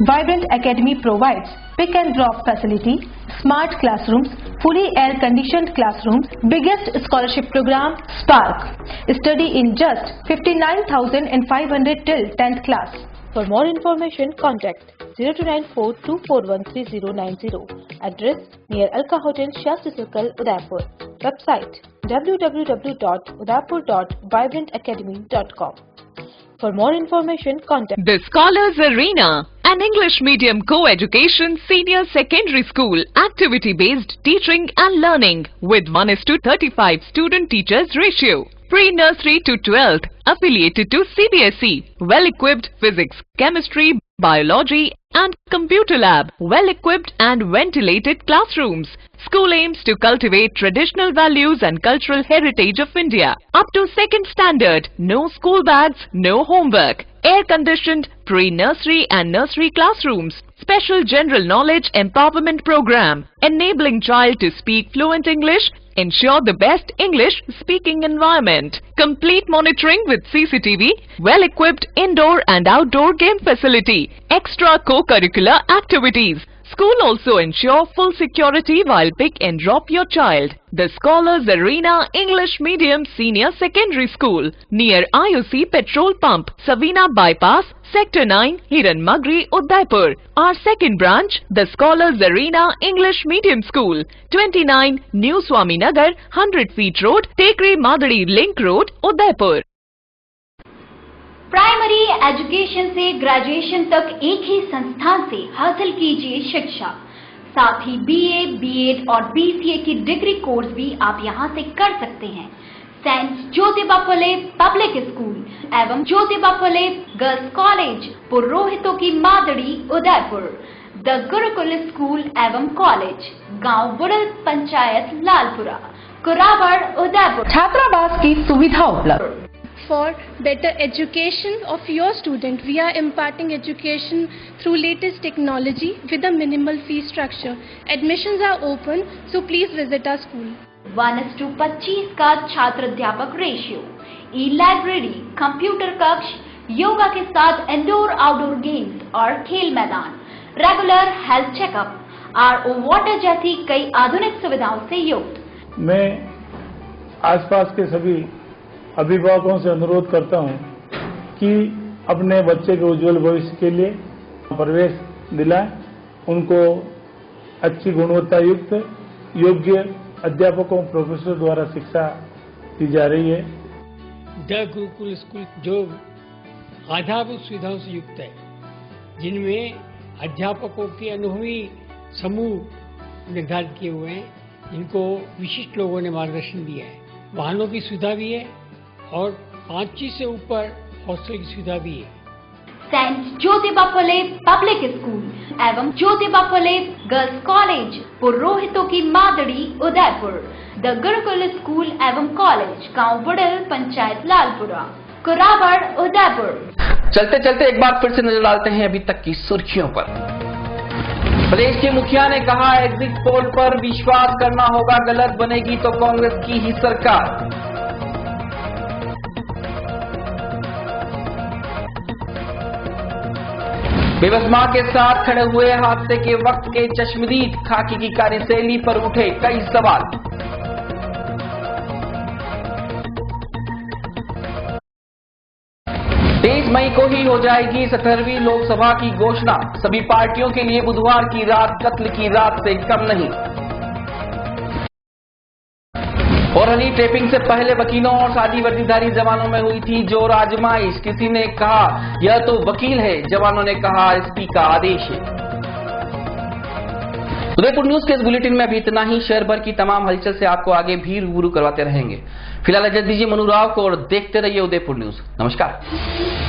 Vibrant Academy provides pick and drop facility, smart classrooms, fully air-conditioned classrooms, biggest scholarship program, Spark. Study in just 59,500 till 10th class. For more information, contact 0294241390. Address near Alka Hotel, Shastri Circle, Udaipur. Website www.udaipur.vibrantacademy.com. For more information, contact The Scholars Arena, an English medium co-education senior secondary school, activity-based teaching and learning with 1:35 student-teachers ratio. Pre-nursery to 12th, affiliated to CBSE, well-equipped physics, chemistry, biology and computer lab, well-equipped and ventilated classrooms. School aims to cultivate traditional values and cultural heritage of India. Up to 2nd standard, no school bags, no homework. Air-conditioned pre-nursery and nursery classrooms. Special general knowledge empowerment program, enabling child to speak fluent English. Ensure the best English speaking environment. Complete monitoring with CCTV. Well-equipped indoor and outdoor game facility. Extra co-curricular activities. School also ensure full security while pick and drop your child. The Scholars Arena English Medium Senior Secondary School near IOC Petrol Pump, Savina Bypass, Sector 9, Hiran Magri, Udaipur. Our second branch, the Scholars Arena English Medium School, 29 New Swami Nagar, 100 Feet Road, Tekri Madadi Link Road, Udaipur. Primary education से graduation तक एक ही संस्थान से हासिल कीजिए शिक्षा। साथ ही BA, BEd और बीसीए की डिग्री कोर्स भी आप यहां से कर सकते हैं। Saint Jyotiba Phule public school एवं ज्योतिबा फुले गर्ल्स कॉलेज, पुरोहितों की मादड़ी, उदयपुर। द गुरुकुल स्कूल एवं कॉलेज, गांव बुड़ल, पंचायत लालपुरा, कुराबड़, उदयपुर। छात्रावास की सुविधा उपलब्ध। For better education of your student, we are imparting education through latest technology with a minimal fee structure. Admissions are open, so please visit our school. 1:25 का छात्र अध्यापक रेशियो, ई-लाइब्रेरी, कंप्यूटर कक्ष, योगा के साथ इंडोर आउटडोर गेम्स और खेल मैदान, regular health checkup, RO water जैसी कई आधुनिक सुविधाओं से युक्त। मैं आसपास के सभी अभिभावकों से अनुरोध करता हूं कि अपने बच्चे के उज्जवल भविष्य के लिए प्रवेश दिलाएं, उनको अच्छी गुणवत्ता युक्त योग्य अध्यापकों प्रोफेसर द्वारा शिक्षा दी जा रही है। द गुरुकुल स्कूल जो आधारभूत सुविधाओं से युक्त है, जिनमें अध्यापकों के अनुभवी समूह निर्धारित किए हुए हैं, जिनको विशिष्ट लोगों ने मार्गदर्शन दिया है। वाहनों की सुविधा भी है और 5 से ऊपर हॉस्टल की सुविधा भी है। Saint Jyotiba Phule public school एवं ज्योतिबा फुले गर्ल्स कॉलेज, पुरोहितों की मादड़ी, उदयपुर। द गुरुकुल स्कूल एवं कॉलेज, गांव बुड़ल, पंचायत लालपुरा, कुराबड़, उदयपुर। चलते चलते एक बार फिर से नजर डालते हैं अभी तक की सुर्खियों पर। प्रदेश के मुखिया ने कहा, एग्जिट पोल पर विश्वास करना होगा, गलत बनेगी तो कांग्रेस की ही सरकार। बेबस मां के साथ खड़े हुए हादसे के वक्त के चश्मदीद खाकी की कार्यशैली पर उठे कई सवाल। 23 मई को ही हो जाएगी 17वीं लोकसभा की घोषणा। सभी पार्टियों के लिए बुधवार की रात कत्ल की रात से कम नहीं। और हनी टेपिंग से पहले वकीलों और सादी वर्दीधारी जवानों में हुई थी जोर आजमाइश। किसी ने कहा यह तो वकील है, जवानों ने कहा एसपी का आदेश है। उदयपुर न्यूज के इस बुलेटिन में अभी इतना ही। शहर भर की तमाम हलचल से आपको आगे भी रूबरू करवाते रहेंगे। फिलहाल इजाजत दीजिए मनु राव को और देखते रहिए उदयपुर न्यूज। नमस्कार।